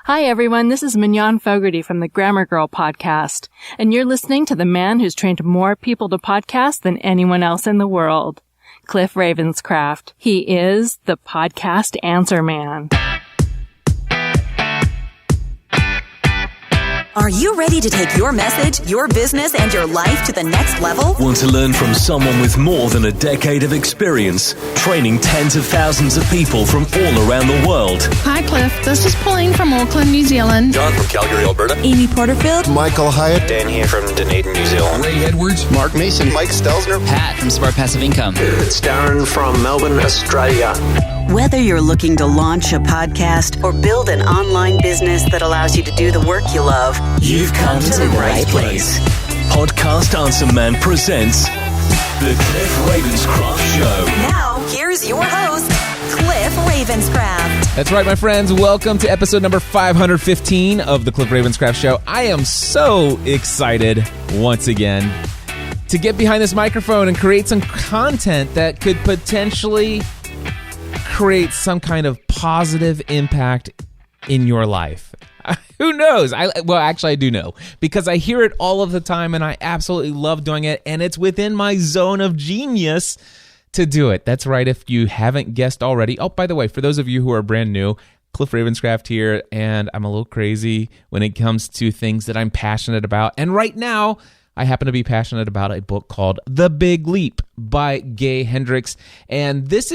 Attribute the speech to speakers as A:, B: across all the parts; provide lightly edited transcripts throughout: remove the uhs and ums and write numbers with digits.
A: Hi everyone, this is Mignon Fogarty from the Grammar Girl podcast, and you're listening to the man who's trained more people to podcast than anyone else in the world, Cliff Ravenscraft. He is the podcast answer man.
B: Are you ready to take your message, your business, and your life to the next level?
C: Want to learn from someone with more than a decade of experience, training tens of thousands of people from all around the world?
D: Hi, Cliff. This is Pauline from Auckland, New Zealand.
E: John from Calgary, Alberta.
B: Amy Porterfield.
F: Michael Hyatt.
E: Dan here from Dunedin, New Zealand.
G: Ray Edwards.
F: Mark Mason. Mike Stelzner.
H: Pat from Smart Passive Income.
I: It's Darren from Melbourne, Australia.
B: Whether you're looking to launch a podcast or build an online business that allows you to do the work you love,
C: You've come to the right place. Podcast Answer Man presents The Cliff Ravenscraft Show.
B: Now, here's your host, Cliff Ravenscraft.
G: That's right, my friends. Welcome to episode number 515 of The Cliff Ravenscraft Show. I am so excited once again to get behind this microphone and create some content that could potentially create some kind of positive impact in your life. Who knows? I do know, because I hear it all of the time and I absolutely love doing it, and it's within my zone of genius to do it. That's right, if you haven't guessed already. Oh, by the way, for those of you who are brand new, Cliff Ravenscraft here, and I'm a little crazy when it comes to things that I'm passionate about. And right now, I happen to be passionate about a book called The Big Leap by Gay Hendricks, and this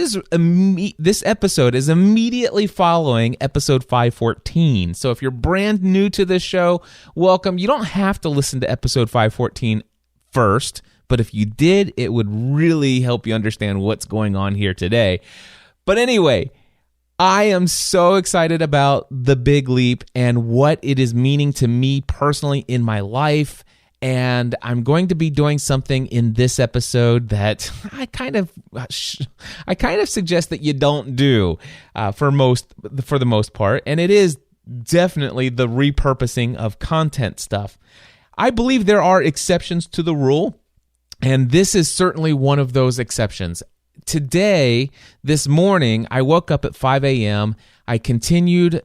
G: episode is immediately following episode 514. So if you're brand new to this show, welcome. You don't have to listen to episode 514 first, but if you did, it would really help you understand what's going on here today. But anyway, I am so excited about The Big Leap and what it is meaning to me personally in my life. And I'm going to be doing something in this episode that I kind of suggest that you don't do for the most part, and it is definitely the repurposing of content stuff. I believe there are exceptions to the rule, and this is certainly one of those exceptions. Today, this morning, I woke up at 5 a.m. I continued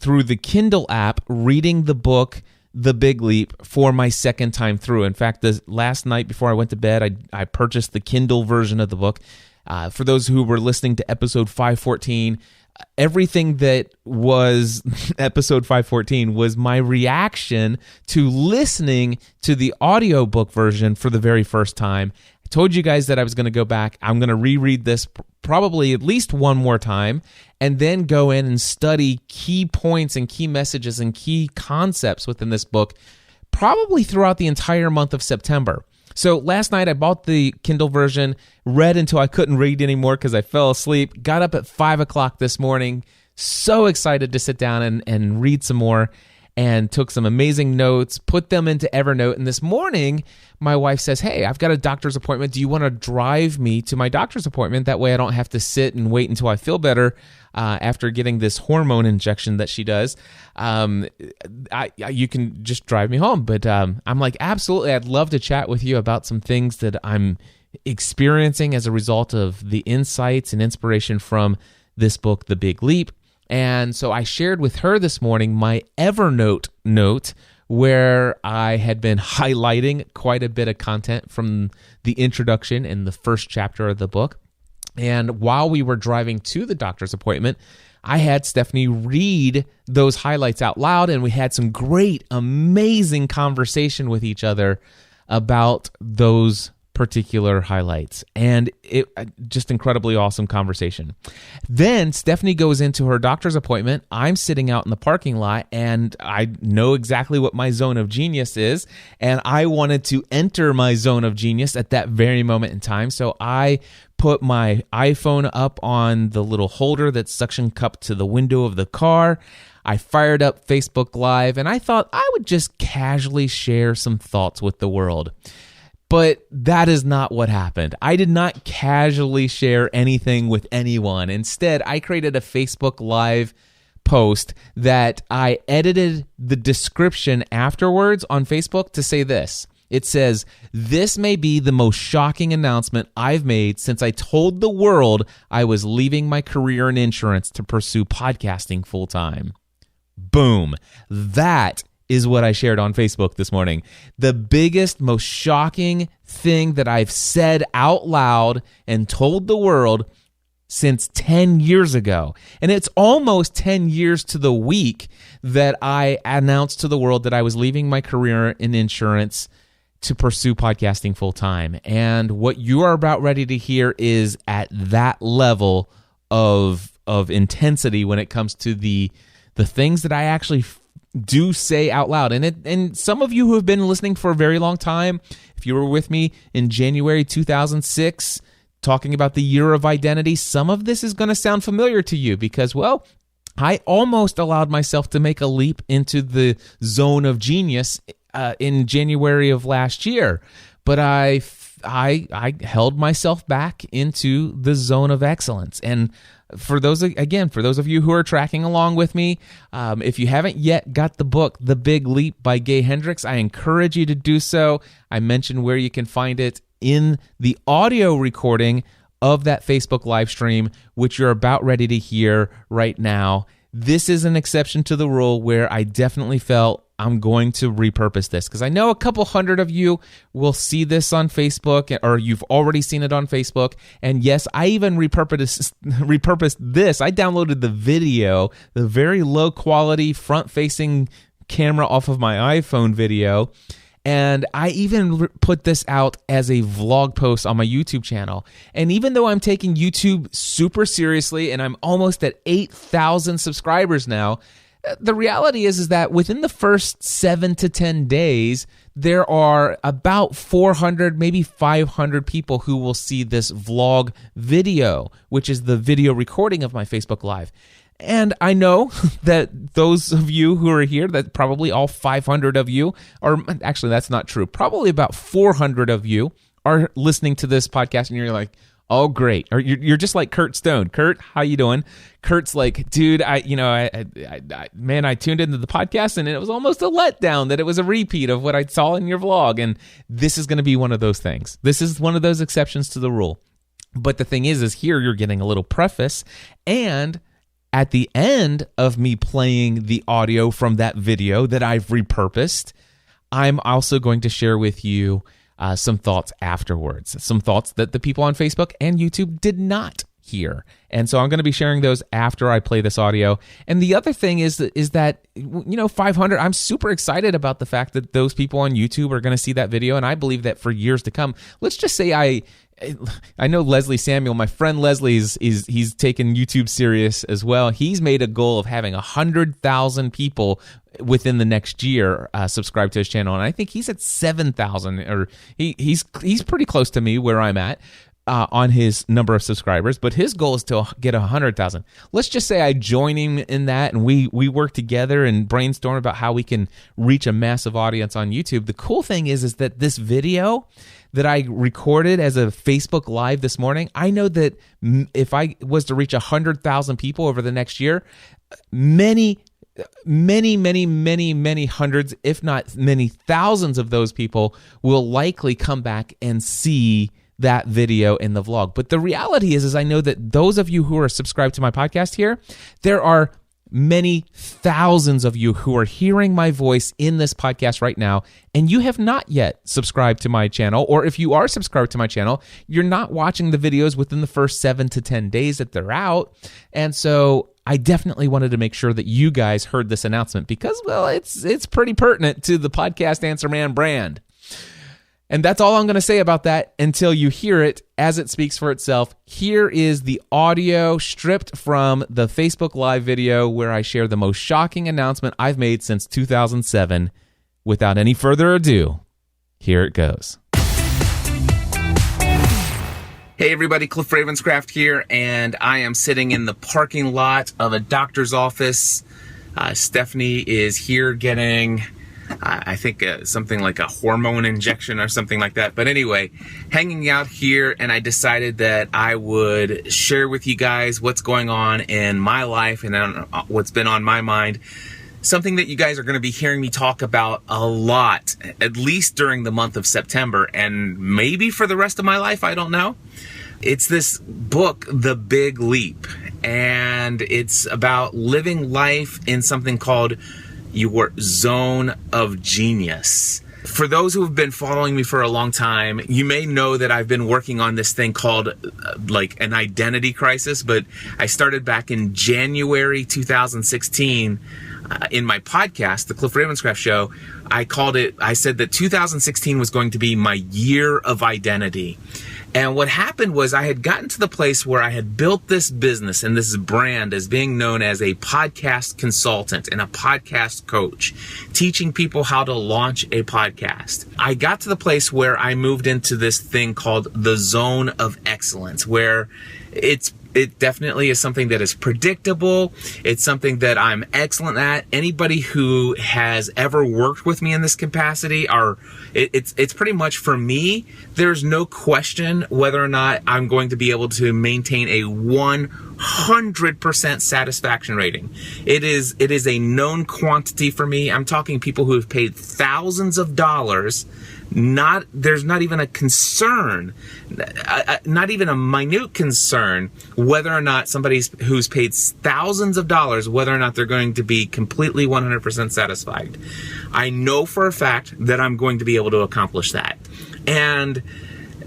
G: through the Kindle app reading the book The Big Leap for my second time through. In fact, last night before I went to bed, I purchased the Kindle version of the book. For those who were listening to episode 514, everything that was episode 514 was my reaction to listening to the audiobook version for the very first time. I told you guys that I was going to go back. I'm going to reread this probably at least one more time, and then go in and study key points and key messages and key concepts within this book, probably throughout the entire month of September. So last night I bought the Kindle version, read until I couldn't read anymore because I fell asleep, got up at 5 o'clock this morning, so excited to sit down and read some more, and took some amazing notes, put them into Evernote. And this morning, my wife says, hey, I've got a doctor's appointment. Do you want to drive me to my doctor's appointment? That way I don't have to sit and wait until I feel better after getting this hormone injection that she does. You can just drive me home. But I'm like, absolutely, I'd love to chat with you about some things that I'm experiencing as a result of the insights and inspiration from this book, The Big Leap. And so I shared with her this morning my Evernote note where I had been highlighting quite a bit of content from the introduction and the first chapter of the book. And while we were driving to the doctor's appointment, I had Stephanie read those highlights out loud, and we had some great, amazing conversation with each other about those particular highlights, and it just incredibly awesome conversation. Then Stephanie goes into her doctor's appointment. I'm sitting out in the parking lot, and I know exactly what my zone of genius is, and I wanted to enter my zone of genius at that very moment in time. So I put my iPhone up on the little holder that's suction cupped to the window of the car. I fired up Facebook Live, and I thought I would just casually share some thoughts with the world. But that is not what happened. I did not casually share anything with anyone. Instead, I created a Facebook Live post that I edited the description afterwards on Facebook to say this. It says, "This may be the most shocking announcement I've made since I told the world I was leaving my career in insurance to pursue podcasting full time." Boom. That is what I shared on Facebook this morning. The biggest, most shocking thing that I've said out loud and told the world since 10 years ago. And it's almost 10 years to the week that I announced to the world that I was leaving my career in insurance to pursue podcasting full time. And what you are about ready to hear is at that level of intensity when it comes to the things that I actually do say out loud. And some of you who have been listening for a very long time, if you were with me in January 2006, talking about the year of identity, some of this is going to sound familiar to you because, well, I almost allowed myself to make a leap into the zone of genius in January of last year, but I held myself back into the zone of excellence. And for those of you who are tracking along with me, if you haven't yet got the book, The Big Leap by Gay Hendricks, I encourage you to do so. I mentioned where you can find it in the audio recording of that Facebook live stream, which you're about ready to hear right now. This is an exception to the rule where I definitely felt I'm going to repurpose this because I know a couple hundred of you will see this on Facebook or you've already seen it on Facebook. And yes, I even repurposed this. I downloaded the video, the very low quality front-facing camera off of my iPhone video. And I even put this out as a vlog post on my YouTube channel. And even though I'm taking YouTube super seriously and I'm almost at 8,000 subscribers now, the reality is that within the first 7 to 10 days, there are about 400, maybe 500 people who will see this vlog video, which is the video recording of my Facebook Live. And I know that those of you who are here, that probably all 500 of you, or actually that's not true, probably about 400 of you are listening to this podcast and you're like, oh, great. Or you're just like Kurt Stone. Kurt, how you doing? Kurt's like, dude, I tuned into the podcast and it was almost a letdown that it was a repeat of what I saw in your vlog. And this is going to be one of those things. This is one of those exceptions to the rule. But the thing is here you're getting a little preface, and at the end of me playing the audio from that video that I've repurposed, I'm also going to share with you some thoughts afterwards, some thoughts that the people on Facebook and YouTube did not hear. And so I'm going to be sharing those after I play this audio. And the other thing is that 500, I'm super excited about the fact that those people on YouTube are going to see that video. And I believe that for years to come, let's just say I know Leslie Samuel, my friend Leslie, he's taken YouTube serious as well. He's made a goal of having 100,000 people within the next year subscribe to his channel, and I think he's at 7,000, or he's pretty close to me where I'm at on his number of subscribers. But his goal is to get 100,000. Let's just say I join him in that, and we work together and brainstorm about how we can reach a massive audience on YouTube. The cool thing is that this video that I recorded as a Facebook Live this morning, I know that if I was to reach 100,000 people over the next year, many hundreds, if not many thousands of those people will likely come back and see that video in the vlog. But the reality is I know that those of you who are subscribed to my podcast here, there are many thousands of you who are hearing my voice in this podcast right now, and you have not yet subscribed to my channel, or if you are subscribed to my channel, you're not watching the videos within the first 7 to 10 days that they're out. And so I definitely wanted to make sure that you guys heard this announcement because, well, it's pretty pertinent to the Podcast Answer Man brand. And that's all I'm going to say about that until you hear it as it speaks for itself. Here is the audio stripped from the Facebook Live video where I share the most shocking announcement I've made since 2007. Without any further ado, here it goes. Hey everybody, Cliff Ravenscraft here, and I am sitting in the parking lot of a doctor's office. Stephanie is here getting I think something like a hormone injection or something like that. But anyway, hanging out here, and I decided that I would share with you guys what's going on in my life and what's been on my mind. Something that you guys are going to be hearing me talk about a lot, at least during the month of September, and maybe for the rest of my life, I don't know. It's this book, The Big Leap. and it's about living life in something called your zone of genius. For those who have been following me for a long time, you may know that I've been working on this thing called like an identity crisis, but I started back in January 2016 in my podcast, The Cliff Ravenscraft Show. I said that 2016 was going to be my year of identity. And what happened was I had gotten to the place where I had built this business and this brand as being known as a podcast consultant and a podcast coach, teaching people how to launch a podcast. I got to the place where I moved into this thing called the zone of excellence, where it definitely is something that is predictable. It's something that I'm excellent at. Anybody who has ever worked with me in this capacity it's pretty much, for me, there's no question whether or not I'm going to be able to maintain a 100% satisfaction rating. It is a known quantity for me. I'm talking people who have paid thousands of dollars. There's not even a concern, not even a minute concern, whether or not somebody who's paid thousands of dollars, whether or not they're going to be completely 100% satisfied. I know for a fact that I'm going to be able to accomplish that. And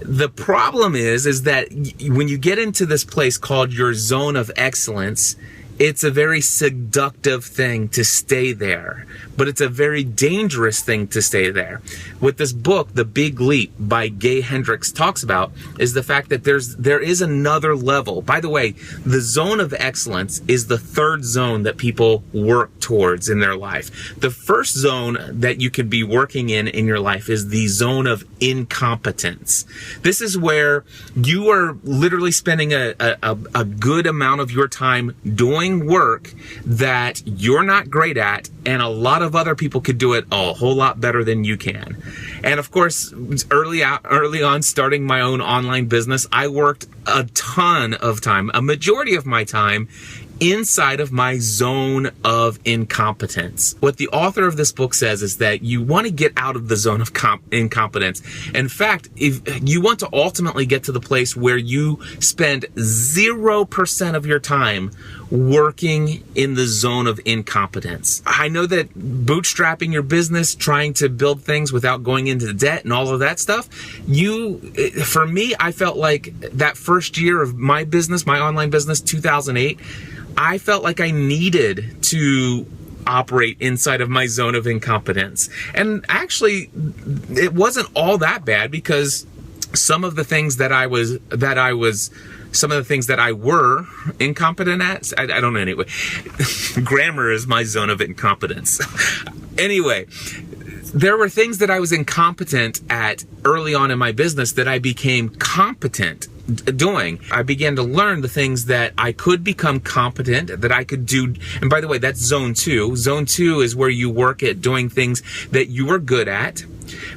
G: the problem is that when you get into this place called your zone of excellence, it's a very seductive thing to stay there, but it's a very dangerous thing to stay there. What this book, The Big Leap by Gay Hendricks, talks about is the fact that there is another level. By the way, the zone of excellence is the third zone that people work towards in their life. The first zone that you could be working in your life is the zone of incompetence. This is where you are literally spending a good amount of your time doing work that you're not great at, and a lot of other people could do it a whole lot better than you can. And of course, early on starting my own online business, I worked a ton of time, a majority of my time, inside of my zone of incompetence. What the author of this book says is that you want to get out of the zone of incompetence. In fact, if you want to ultimately get to the place where you spend 0% of your time working in the zone of incompetence. I know that bootstrapping your business, trying to build things without going into debt and all of that stuff, for me, I felt like that first year of my business, my online business, 2008, I felt like I needed to operate inside of my zone of incompetence. And actually, it wasn't all that bad, because some of the things that I were incompetent at, I don't know anyway. Grammar is my zone of incompetence. Anyway, there were things that I was incompetent at early on in my business that I became competent doing. I began to learn the things that I could become competent, that I could do. And by the way, that's zone 2. Zone 2 is where you work at doing things that you are good at.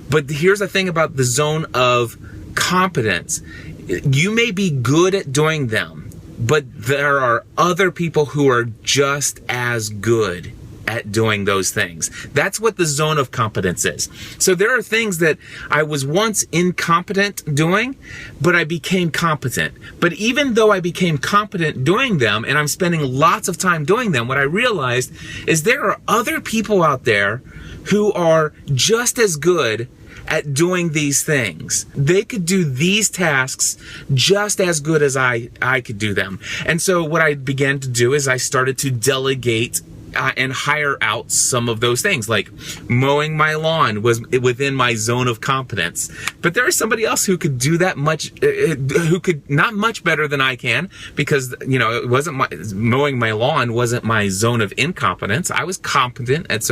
G: But here's the thing about the zone of competence. You may be good at doing them, but there are other people who are just as good at doing those things. That's what the zone of competence is. So there are things that I was once incompetent doing, but I became competent. But even though I became competent doing them, and I'm spending lots of time doing them, what I realized is there are other people out there who are just as good at doing these things. They could do these tasks just as good as I could do them. And so what I began to do is I started to delegate and hire out some of those things, like mowing my lawn was within my zone of competence. But there is somebody else who could do that who could not much better than I can, because it wasn't mowing my lawn wasn't my zone of incompetence. I was competent at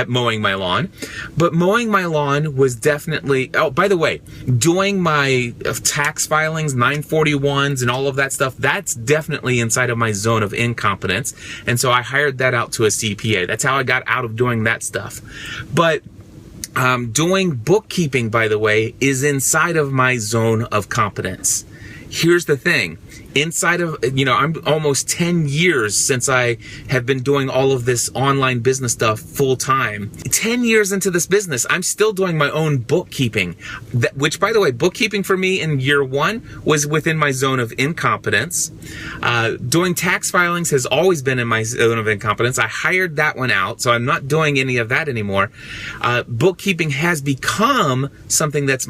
G: mowing my lawn, but mowing my lawn was definitely. Oh, by the way, doing my tax filings, 941s, and all of that stuff, that's definitely inside of my zone of incompetence. And so I hired that out to a CPA. That's how I got out of doing that stuff. But doing bookkeeping, by the way, is inside of my zone of competence. Here's the thing.
H: inside of, I'm almost 10 years since I have been doing all of this online business stuff full time. 10 years into this business, I'm still doing my own bookkeeping, which, by the way, bookkeeping for me in year one was within my zone of incompetence. Doing tax filings has always been in my zone of incompetence. I hired that one out, so I'm not doing any of that anymore. Bookkeeping has become something that's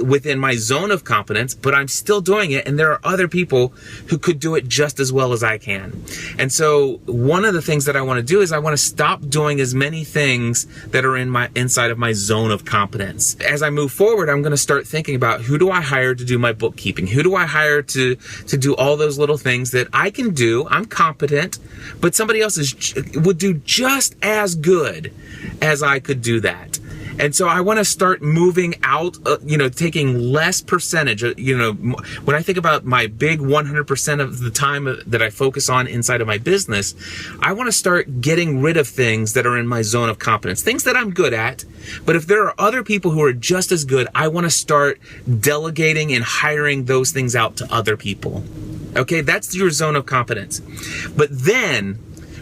H: within my zone of competence, but I'm still doing it, and there are other people who could do it just as well as I can. And so one of the things that I want to do is I want to stop doing as many things that are inside of my zone of competence. As I move forward, I'm going to start thinking about, who do I hire to do my bookkeeping? Who do I hire to do all those little things that I can do? I'm competent, but somebody else would do just as good as I could do that. And so I want to start moving out, taking less percentage. When I think about my big 100% of the time that I focus on inside of my business, I want to start getting rid of things that are in my zone of competence, things that I'm good at. But if there are other people who are just as good, I want to start delegating and hiring those things out to other people. Okay, that's your zone of competence. But then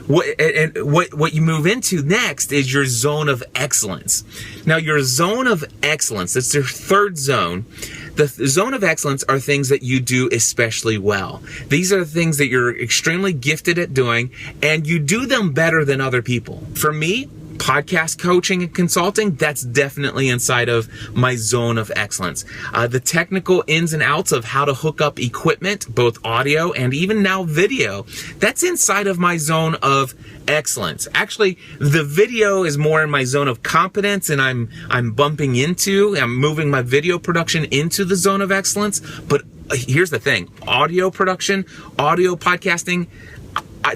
H: what you move into next is your zone of excellence. Now, your zone of excellence, that's your third zone. The zone of excellence are things that you do especially well. These are the things that you're extremely gifted at doing, and you do them better than other people. For me, podcast coaching and consulting, that's definitely inside of my zone of excellence. The technical ins and outs of how to hook up equipment, both audio and even now video, that's inside of my zone of excellence. Actually, the video is more in my zone of competence, and I'm moving my video production into the zone of excellence. But here's the thing, audio production, audio podcasting,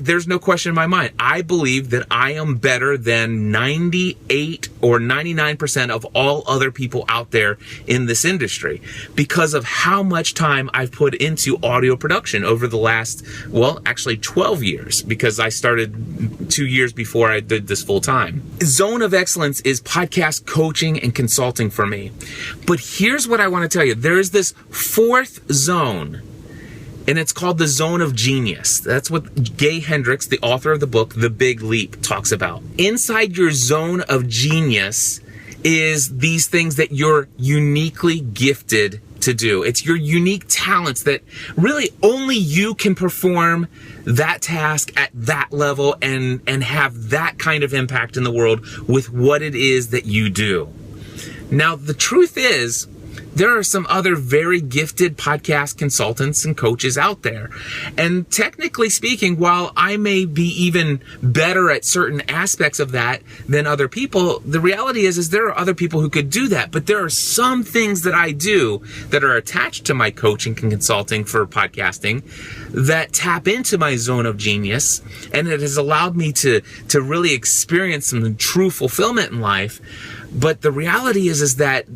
H: there's no question in my mind. I believe that I am better than 98 or 99% of all other people out there in this industry because of how much time I've put into audio production over the last, 12 years, because I started 2 years before I did this full time. Zone of excellence is podcast coaching and consulting for me. But here's what I want to tell you. There is this fourth zone, and it's called the zone of genius. That's what Gay Hendricks, the author of the book, The Big Leap, talks about. Inside your zone of genius is these things that you're uniquely gifted to do. It's your unique talents that really only you can perform that task at that level and have that kind of impact in the world with what it is that you do. Now, the truth is, there are some other very gifted podcast consultants and coaches out there. And technically speaking, while I may be even better at certain aspects of that than other people, the reality is there are other people who could do that. But there are some things that I do that are attached to my coaching and consulting for podcasting that tap into my zone of genius. And it has allowed me to really experience some true fulfillment in life. But the reality is that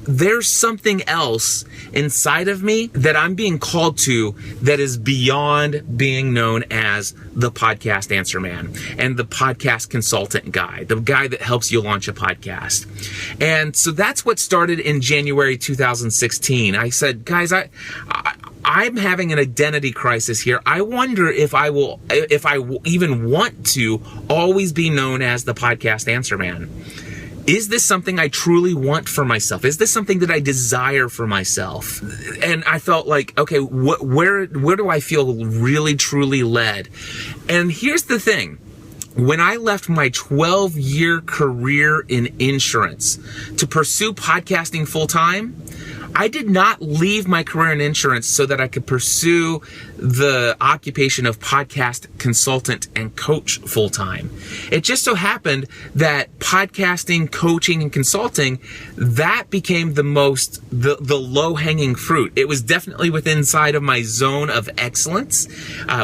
H: there's something else inside of me that I'm being called to that is beyond being known as the podcast answer man and the podcast consultant guy, the guy that helps you launch a podcast. And so that's what started in January 2016. I said, guys, I'm having an identity crisis here. I wonder if I will even want to always be known as the podcast answer man. Is this something I truly want for myself? Is this something that I desire for myself? And I felt like, okay, where do I feel really, truly led? And here's the thing. When I left my 12-year career in insurance to pursue podcasting full-time, I did not leave my career in insurance so that I could pursue the occupation of podcast consultant and coach full-time. It just so happened that podcasting, coaching, and consulting, that became the low-hanging fruit. It was definitely within inside of my zone of excellence,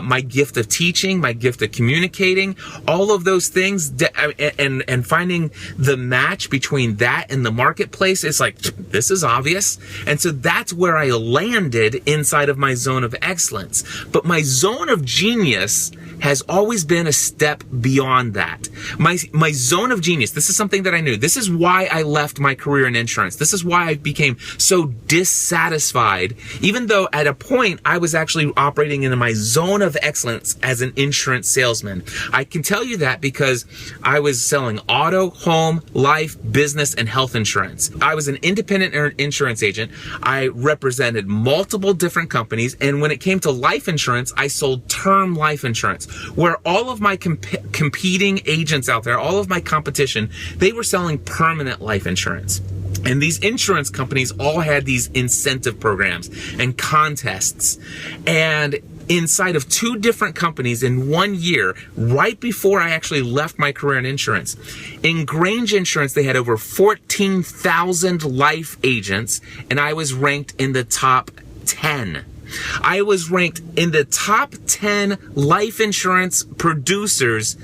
H: my gift of teaching, my gift of communicating, all of those things, and finding the match between that and the marketplace. It's like, this is obvious. And so that's where I landed inside of my zone of excellence. But my zone of genius has always been a step beyond that. My zone of genius, this is something that I knew. This is why I left my career in insurance. This is why I became so dissatisfied, even though at a point I was actually operating in my zone of excellence as an insurance salesman. I can tell you that because I was selling auto, home, life, business, and health insurance. I was an independent insurance agent. I represented multiple different companies, and when it came to life insurance, I sold term life insurance, where all of my competing agents out there, all of my competition, they were selling permanent life insurance. And these insurance companies all had these incentive programs and contests. And inside of 2 different companies in 1 year, right before I actually left my career in insurance, in Grange Insurance, they had over 14,000 life agents, and I was ranked in the top 10. I was ranked in the top 10 life insurance producers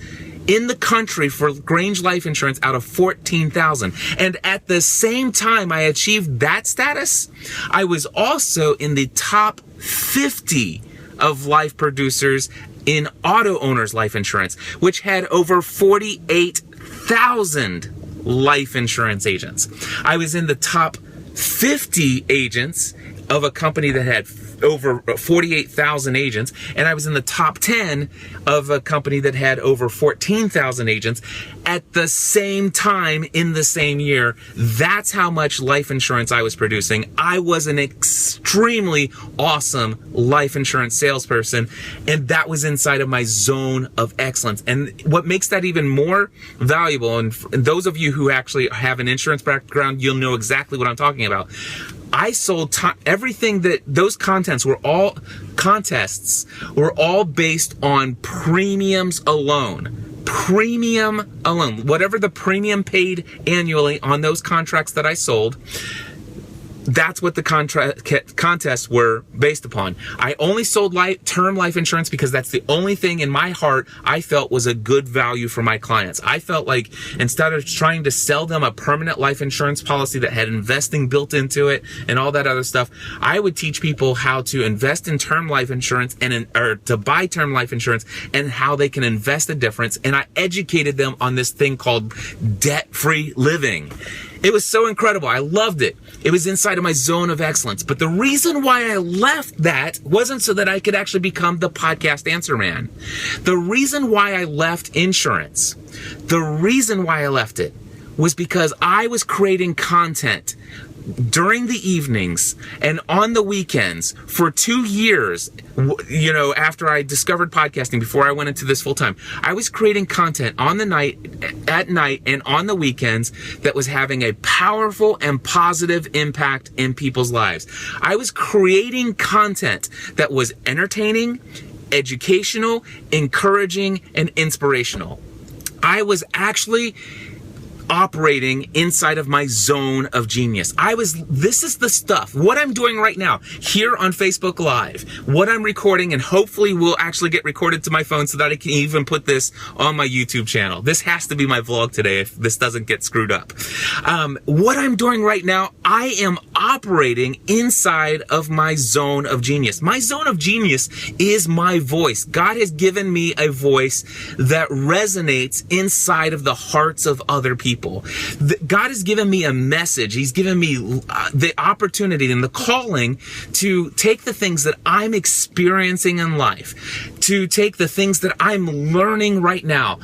H: in the country for Grange Life Insurance out of 14,000. And at the same time I achieved that status, I was also in the top 50 of life producers in Auto Owners Life Insurance, which had over 48,000 life insurance agents. I was in the top 50 agents of a company that had over 48,000 agents, and I was in the top 10 of a company that had over 14,000 agents at the same time in the same year. That's how much life insurance I was producing. I was an extremely awesome life insurance salesperson, and that was inside of my zone of excellence. And what makes that even more valuable, and those of you who actually have an insurance background, you'll know exactly what I'm talking about. I sold everything that those contests were all based on premiums alone. Premium alone. Whatever the premium paid annually on those contracts that I sold, that's what the contests were based upon. I only sold term life insurance because that's the only thing in my heart I felt was a good value for my clients. I felt like instead of trying to sell them a permanent life insurance policy that had investing built into it and all that other stuff, I would teach people how to invest in term life insurance or to buy term life insurance and how they can invest the difference. And I educated them on this thing called debt-free living. It was so incredible. I loved it. It was inside of my zone of excellence. But the reason why I left that wasn't so that I could actually become the podcast answer man. The reason why I left insurance, the reason why I left it was because I was creating content during the evenings and on the weekends for 2 years, after I discovered podcasting, before I went into this full time. I was creating content at night and on the weekends that was having a powerful and positive impact in people's lives. I was creating content that was entertaining, educational, encouraging, and inspirational. I was actually operating inside of my zone of genius. This is the stuff, what I'm doing right now here on Facebook Live, what I'm recording, and hopefully will actually get recorded to my phone so that I can even put this on my YouTube channel. This has to be my vlog today if this doesn't get screwed up. What I'm doing right now, I am operating inside of my zone of genius. My zone of genius is my voice. God has given me a voice that resonates inside of the hearts of other people. God has given me a message. He's given me the opportunity and the calling to take the things that I'm experiencing in life, to take the things that I'm learning right now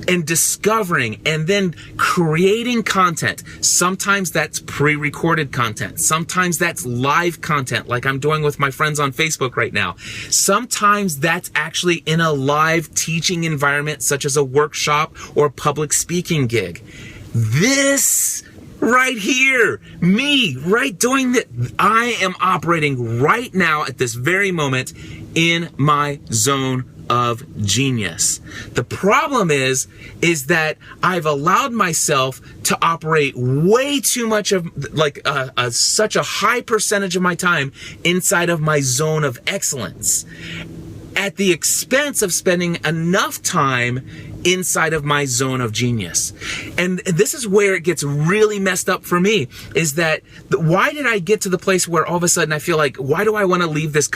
H: and discovering and then creating content. Sometimes that's pre-recorded content. Sometimes that's live content like I'm doing with my friends on Facebook right now. Sometimes that's actually in a live teaching environment such as a workshop or public speaking gig. This right here, me right doing that, I am operating right now at this very moment in my zone of genius. The problem is that I've allowed myself to operate way too much of such a high percentage of my time inside of my zone of excellence at the expense of spending enough time inside of my zone of genius. And this is where it gets really messed up for me, is that why did I get to the place where all of a sudden I feel like, why do I want to leave this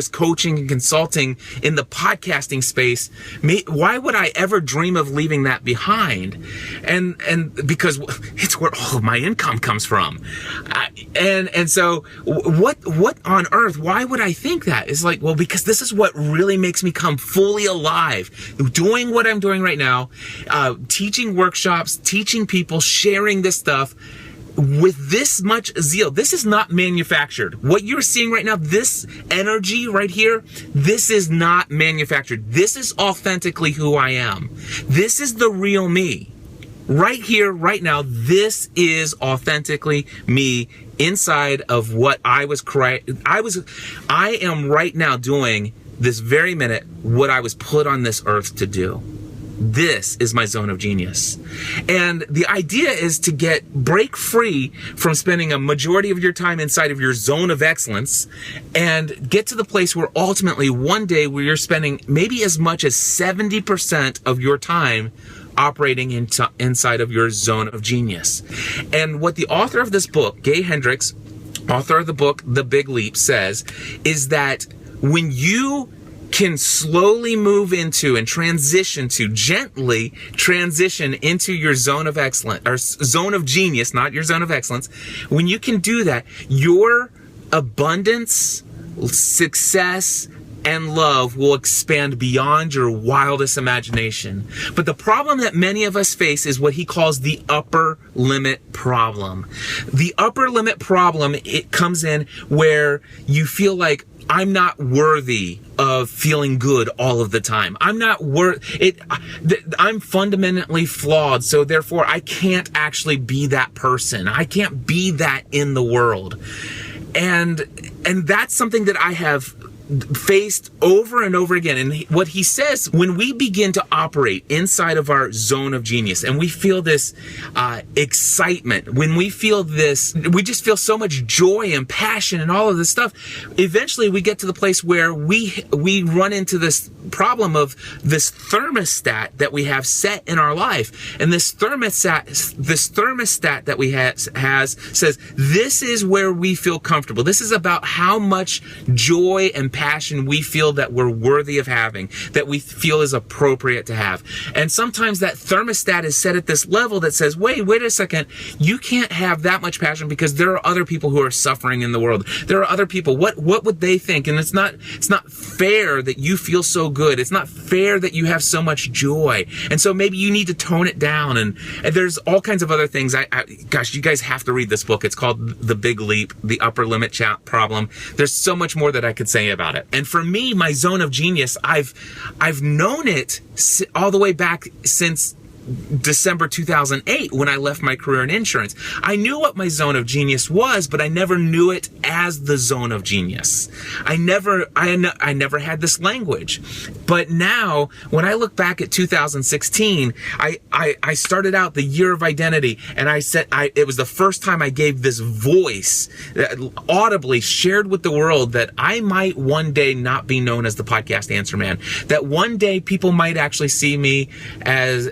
H: coaching and consulting in the podcasting space? Why would I ever dream of leaving that behind? And because it's where all of my income comes from. And so what on earth, why would I think that? It's like, well, because this is what really makes me come fully alive, doing what I'm doing right now, teaching workshops, teaching people, sharing this stuff with this much zeal. This is not manufactured. What you're seeing right now, this energy right here, this is not manufactured. This is authentically who I am. This is the real me. Right here, right now, this is authentically me inside of what I am right now doing this very minute what I was put on this earth to do. This is my zone of genius. And the idea is to break free from spending a majority of your time inside of your zone of excellence and get to the place where ultimately one day where you're spending maybe as much as 70% of your time operating inside of your zone of genius. And what the author of this book, Gay Hendricks, author of the book, The Big Leap, says is that when you can slowly move into and gently transition into your zone of excellence, or zone of genius, not your zone of excellence, when you can do that, your abundance, success, and love will expand beyond your wildest imagination. But the problem that many of us face is what he calls the upper limit problem. The upper limit problem, it comes in where you feel like, I'm not worthy of feeling good all of the time. I'm fundamentally flawed, so therefore I can't actually be that person. I can't be that in the world. And that's something that I have faced over and over again. And what he says, when we begin to operate inside of our zone of genius and we feel this excitement, when we feel this, we just feel so much joy and passion and all of this stuff, eventually we get to the place where we run into this problem of this thermostat that we have set in our life. And this thermostat that we has says, this is where we feel comfortable. This is about how much joy and passion we feel that we're worthy of having, that we feel is appropriate to have. And sometimes that thermostat is set at this level that says, wait a second, you can't have that much passion because there are other people who are suffering in the world. There are other people. What would they think? And it's not fair that you feel so good. It's not fair that you have so much joy. And so maybe you need to tone it down. And there's all kinds of other things. Gosh, you guys have to read this book. It's called The Big Leap, The Upper Limit Problem. There's so much more that I could say about it. And for me, my zone of genius, I've known it all the way back since December 2008 when I left my career in insurance. I knew what my zone of genius was, but I never knew it as the zone of genius. I never had this language. But now, when I look back at 2016, I started out the year of identity, and I said it was the first time I gave this voice, audibly shared with the world that I might one day not be known as the podcast answer man. That one day people might actually see me as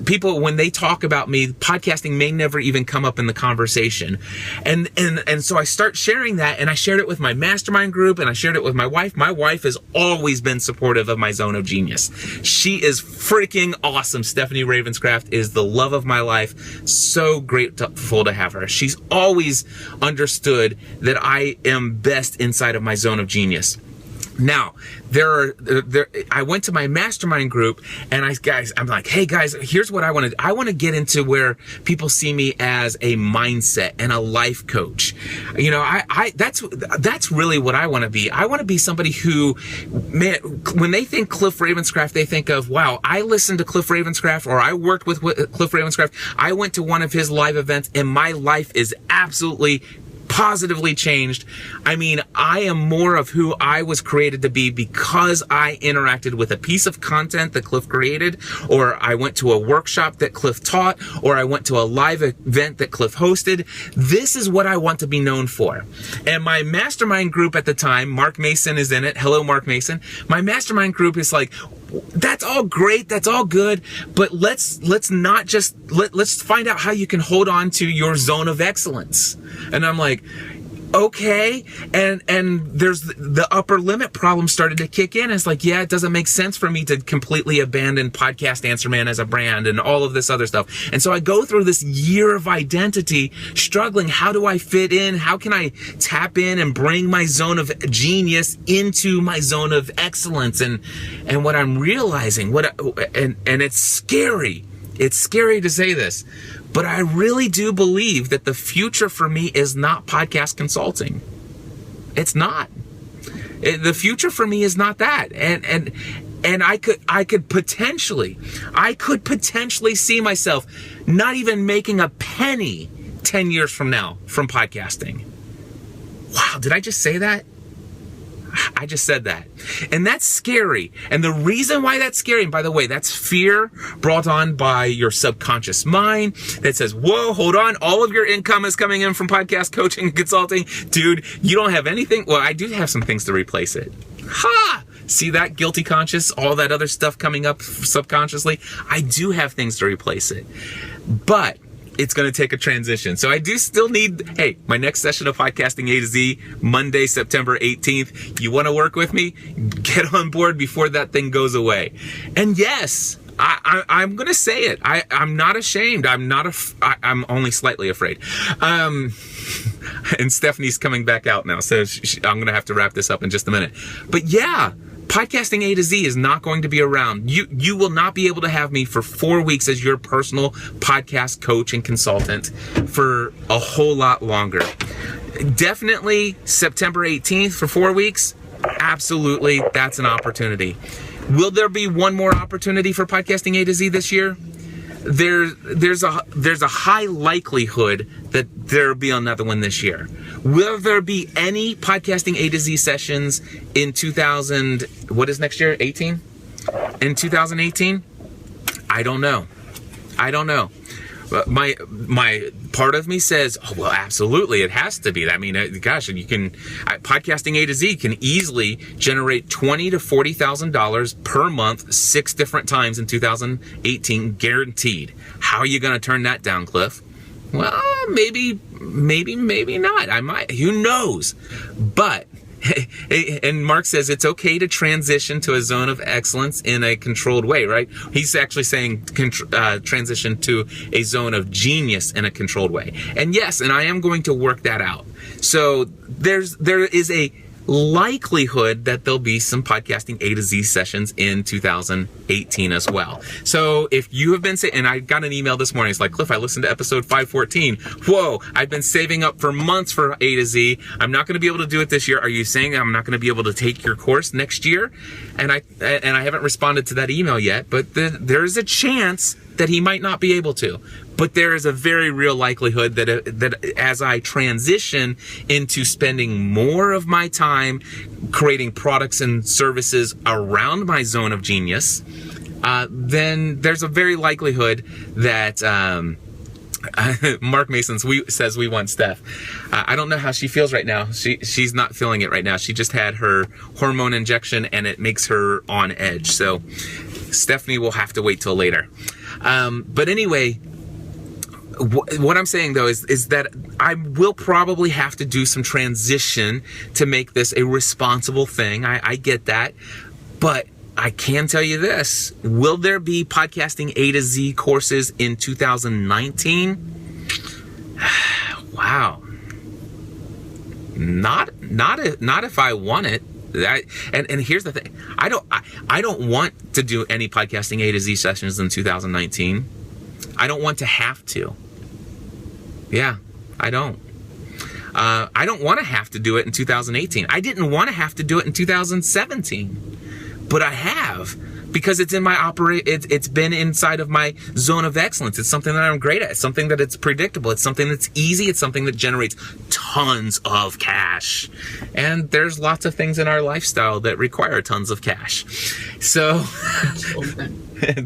H: people, when they talk about me, podcasting may never even come up in the conversation. And so I start sharing that, and I shared it with my mastermind group, and I shared it with my wife. My wife has always been supportive of my zone of genius. She is freaking awesome. Stephanie Ravenscraft is the love of my life. So grateful to have her. She's always understood that I am best inside of my zone of genius. Now, I went to my mastermind group, and I'm like, hey guys, here's what I want to do. I want to get into where people see me as a mindset and a life coach. You know, that's really what I want to be. I want to be somebody who, man, when they think Cliff Ravenscraft, they think of, wow, I listened to Cliff Ravenscraft, or I worked with Cliff Ravenscraft. I went to one of his live events, and my life is absolutely positively changed. I mean, I am more of who I was created to be because I interacted with a piece of content that Cliff created, or I went to a workshop that Cliff taught, or I went to a live event that Cliff hosted. This is what I want to be known for. And my mastermind group at the time, Mark Mason is in it. Hello, Mark Mason. My mastermind group is like, That's all great. That's all good. But let's not just, let's find out how you can hold on to your zone of excellence. And I'm like, okay. And there's the upper limit problem started to kick in. It's like, yeah, it doesn't make sense for me to completely abandon Podcast Answer Man as a brand and all of this other stuff. And so I go through this year of identity, struggling. How do I fit in? How can I tap in and bring my zone of genius into my zone of excellence? And what I'm realizing, and it's scary. It's scary to say this, but I really do believe that the future for me is not podcast consulting. It's not. The future for me is not that. And I could potentially see myself not even making a penny 10 years from now from podcasting. Wow, did I just say that? I just said that. And that's scary. And the reason why that's scary, and by the way, that's fear brought on by your subconscious mind that says, whoa, hold on. All of your income is coming in from podcast coaching and consulting. Dude, you don't have anything. Well, I do have some things to replace it. Ha! See that guilty conscious, all that other stuff coming up subconsciously? I do have things to replace it. But it's going to take a transition. So I do still need, hey, my next session of Podcasting A to Z, Monday, September 18th. You want to work with me? Get on board before that thing goes away. And yes, I'm going to say it. I'm not ashamed. I'm only slightly afraid. And Stephanie's coming back out now. So I'm going to have to wrap this up in just a minute. But yeah, Podcasting A to Z is not going to be around. You will not be able to have me for 4 weeks as your personal podcast coach and consultant for a whole lot longer. Definitely September 18th for 4 weeks. Absolutely, that's an opportunity. Will there be one more opportunity for Podcasting A to Z this year? There's a high likelihood that there'll be another one this year. Will there be any Podcasting A to Z sessions in 18? In 2018? I don't know. My part of me says, oh, well, absolutely, it has to be. I mean, gosh, and Podcasting A to Z can easily generate $20,000 to $40,000 per month, 6 different times in 2018, guaranteed. How are you going to turn that down, Cliff? Well, maybe not. I might. Who knows? But, and Mark says it's okay to transition to a zone of excellence in a controlled way, right? He's actually saying transition to a zone of genius in a controlled way. And yes, and I am going to work that out. So there is a likelihood that there'll be some Podcasting A to Z sessions in 2018 as well. So if you have been saying, and I got an email this morning, it's like, Cliff, I listened to episode 514. Whoa, I've been saving up for months for A to Z. I'm not going to be able to do it this year. Are you saying I'm not going to be able to take your course next year? And I haven't responded to that email yet, but there's a chance that he might not be able to. But there is a very real likelihood that as I transition into spending more of my time creating products and services around my zone of genius, then there's a very likelihood that Mark Mason says we want Steph. I don't know how she feels right now. She's not feeling it right now. She just had her hormone injection and it makes her on edge. So Stephanie will have to wait till later. But anyway, what I'm saying though is that I will probably have to do some transition to make this a responsible thing. I get that, but I can tell you this: will there be Podcasting A to Z courses in 2019? Wow, not if I want it. And here's the thing: I don't want to do any Podcasting A to Z sessions in 2019. I don't want to have to. Yeah, I don't. I don't want to have to do it in 2018. I didn't want to have to do it in 2017, but I have, because it's in my it's been inside of my zone of excellence. It's something that I'm great at. It's something that it's predictable. It's something that's easy. It's something that generates tons of cash. And there's lots of things in our lifestyle that require tons of cash. So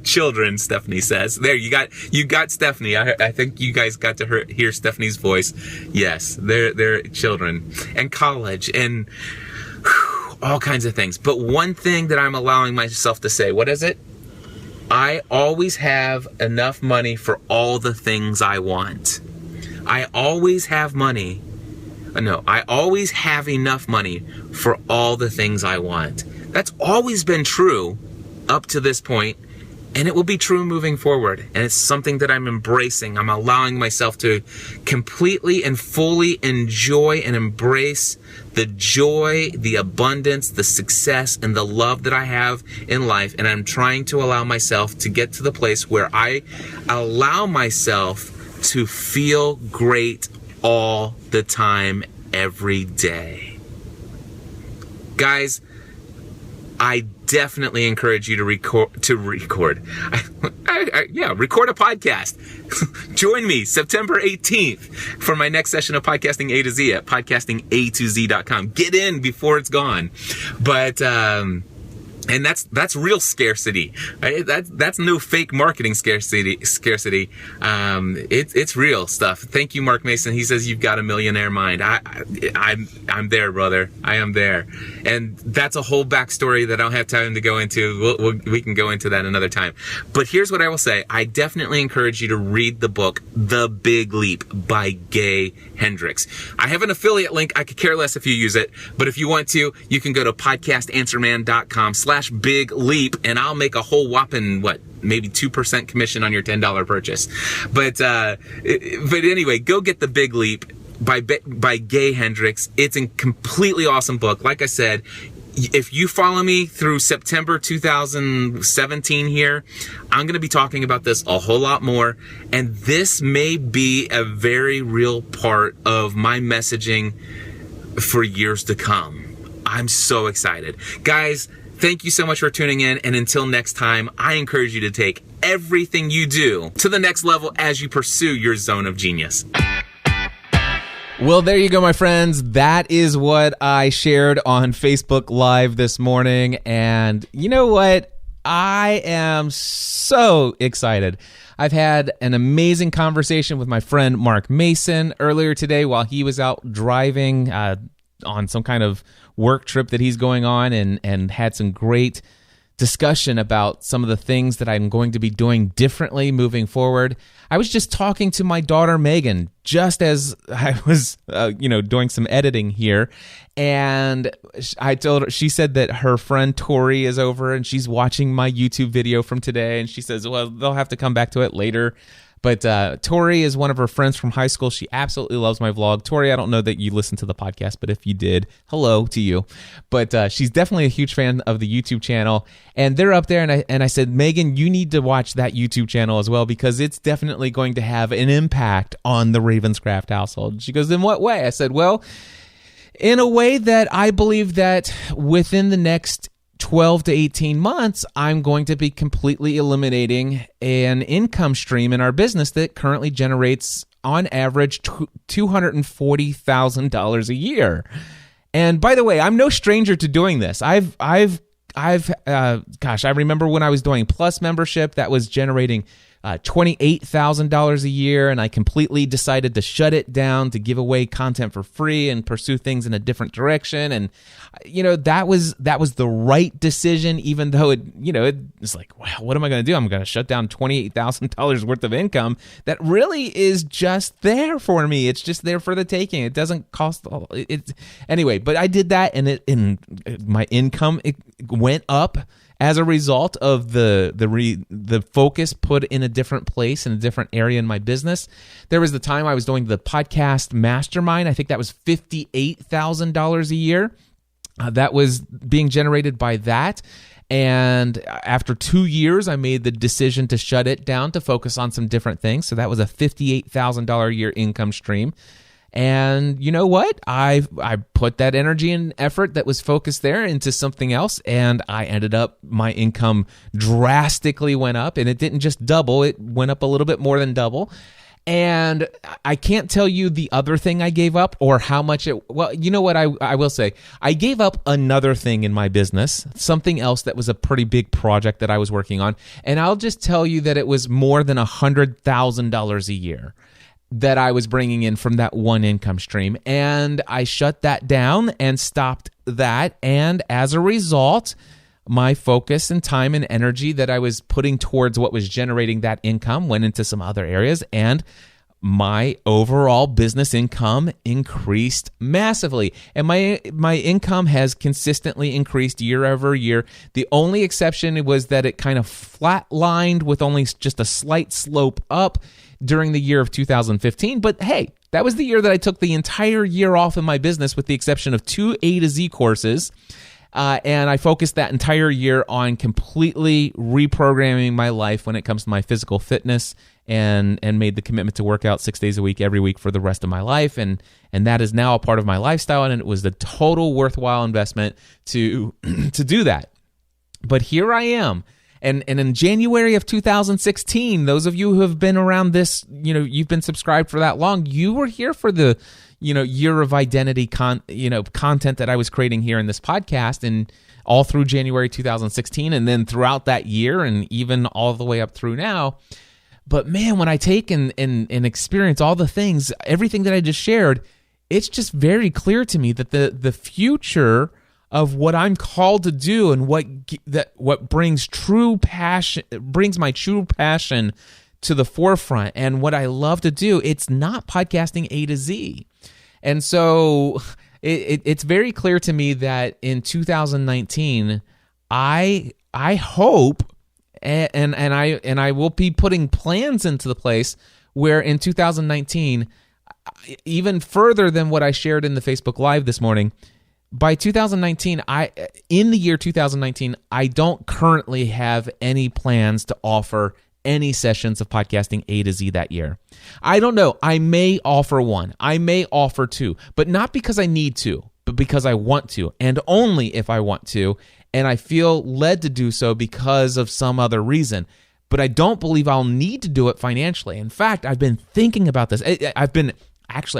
H: children, Stephanie says. There, you got Stephanie. I think you guys got to hear Stephanie's voice. Yes, they're children and college and all kinds of things. But one thing that I'm allowing myself to say, what is it? I always have enough money for all the things I want. I always have money. No, I always have enough money for all the things I want. That's always been true up to this point, and it will be true moving forward. And it's something that I'm embracing. I'm allowing myself to completely and fully enjoy and embrace the joy, the abundance, the success, and the love that I have in life. And I'm trying to allow myself to get to the place where I allow myself to feel great all the time, every day. Guys, I definitely encourage you to record a podcast. Join me September 18th for my next session of Podcasting A to Z at podcastinga2z.com. Get in before it's gone. But and that's real scarcity. Right? That's no fake marketing scarcity. It's real stuff. Thank you, Mark Mason. He says you've got a millionaire mind. I'm there, brother. I am there, and that's a whole backstory that I don't have time to go into. We can go into that another time. But here's what I will say: I definitely encourage you to read the book The Big Leap by Gay Hendricks. I have an affiliate link. I could care less if you use it, but if you want to, you can go to podcastanswerman.com/big leap, and I'll make a whole whopping, maybe 2% commission on your $10 purchase. But anyway, go get The Big Leap by Gay Hendricks. It's a completely awesome book. Like I said, if you follow me through September 2017 here, I'm going to be talking about this a whole lot more. And this may be a very real part of my messaging for years to come. I'm so excited. Guys, thank you so much for tuning in. And until next time, I encourage you to take everything you do to the next level as you pursue your zone of genius.
G: Well, there you go, my friends. That is what I shared on Facebook Live this morning. And you know what? I am so excited. I've had an amazing conversation with my friend Mark Mason earlier today while he was out driving on some kind of work trip that he's going on, and had some great discussion about some of the things that I'm going to be doing differently moving forward. I was just talking to my daughter Megan just as I was doing some editing here, and I told her, she said that her friend Tori is over and she's watching my YouTube video from today, and she says, well, they'll have to come back to it later. But Tori is one of her friends from high school. She absolutely loves my vlog. Tori, I don't know that you listen to the podcast, but if you did, hello to you. But she's definitely a huge fan of the YouTube channel. And they're up there, and I said, Megan, you need to watch that YouTube channel as well, because it's definitely going to have an impact on the Ravenscraft household. She goes, in what way? I said, well, in a way that I believe that within the next 12 to 18 months, I'm going to be completely eliminating an income stream in our business that currently generates, on average, $240,000 a year. And by the way, I'm no stranger to doing this. I remember when I was doing Plus membership, that was generating $28,000 a year, and I completely decided to shut it down to give away content for free and pursue things in a different direction. And that was the right decision, even though it's like, wow, what am I going to do? I'm going to shut down $28,000 worth of income that really is just there for me. It's just there for the taking. It doesn't cost it anyway. But I did that, and my income went up as a result of the focus put in a different place, in a different area in my business. There was the time I was doing the podcast mastermind. I think that was $58,000 a year. That was being generated by that. And after 2 years, I made the decision to shut it down to focus on some different things. So that was a $58,000 a year income stream. And you know what? I put that energy and effort that was focused there into something else, and I ended up, my income drastically went up, and it didn't just double, it went up a little bit more than double. And I can't tell you the other thing I gave up or how much well, you know what I will say? I gave up another thing in my business, something else that was a pretty big project that I was working on, and I'll just tell you that it was more than $100,000 a year. that I was bringing in from that one income stream. And I shut that down and stopped that. And as a result, my focus and time and energy that I was putting towards what was generating that income went into some other areas, and my overall business income increased massively. And my income has consistently increased year over year. The only exception was that it kind of flatlined with only just a slight slope up during the year of 2015. But hey, that was the year that I took the entire year off in my business with the exception of 2 A to Z courses. And I focused that entire year on completely reprogramming my life when it comes to my physical fitness, and made the commitment to work out 6 days a week, every week for the rest of my life. And that is now a part of my lifestyle, and it was the total worthwhile investment to do that. But here I am. And in January of 2016, those of you who have been around this, you've been subscribed for that long, you were here for the, year of identity content that I was creating here in this podcast, and all through January 2016, and then throughout that year, and even all the way up through now. But man, when I take and experience all the things, everything that I just shared, it's just very clear to me that the future of what I'm called to do and what brings my true passion to the forefront, and what I love to do, it's not podcasting A to Z. And so it's very clear to me that in 2019, I hope, and I will be putting plans into the place where in 2019, even further than what I shared in the Facebook Live this morning, by 2019, in the year 2019, I don't currently have any plans to offer any sessions of podcasting A to Z that year. I don't know. I may offer one. I may offer two, but not because I need to, but because I want to, and only if I want to, and I feel led to do so because of some other reason. But I don't believe I'll need to do it financially. In fact, I've been thinking about this. I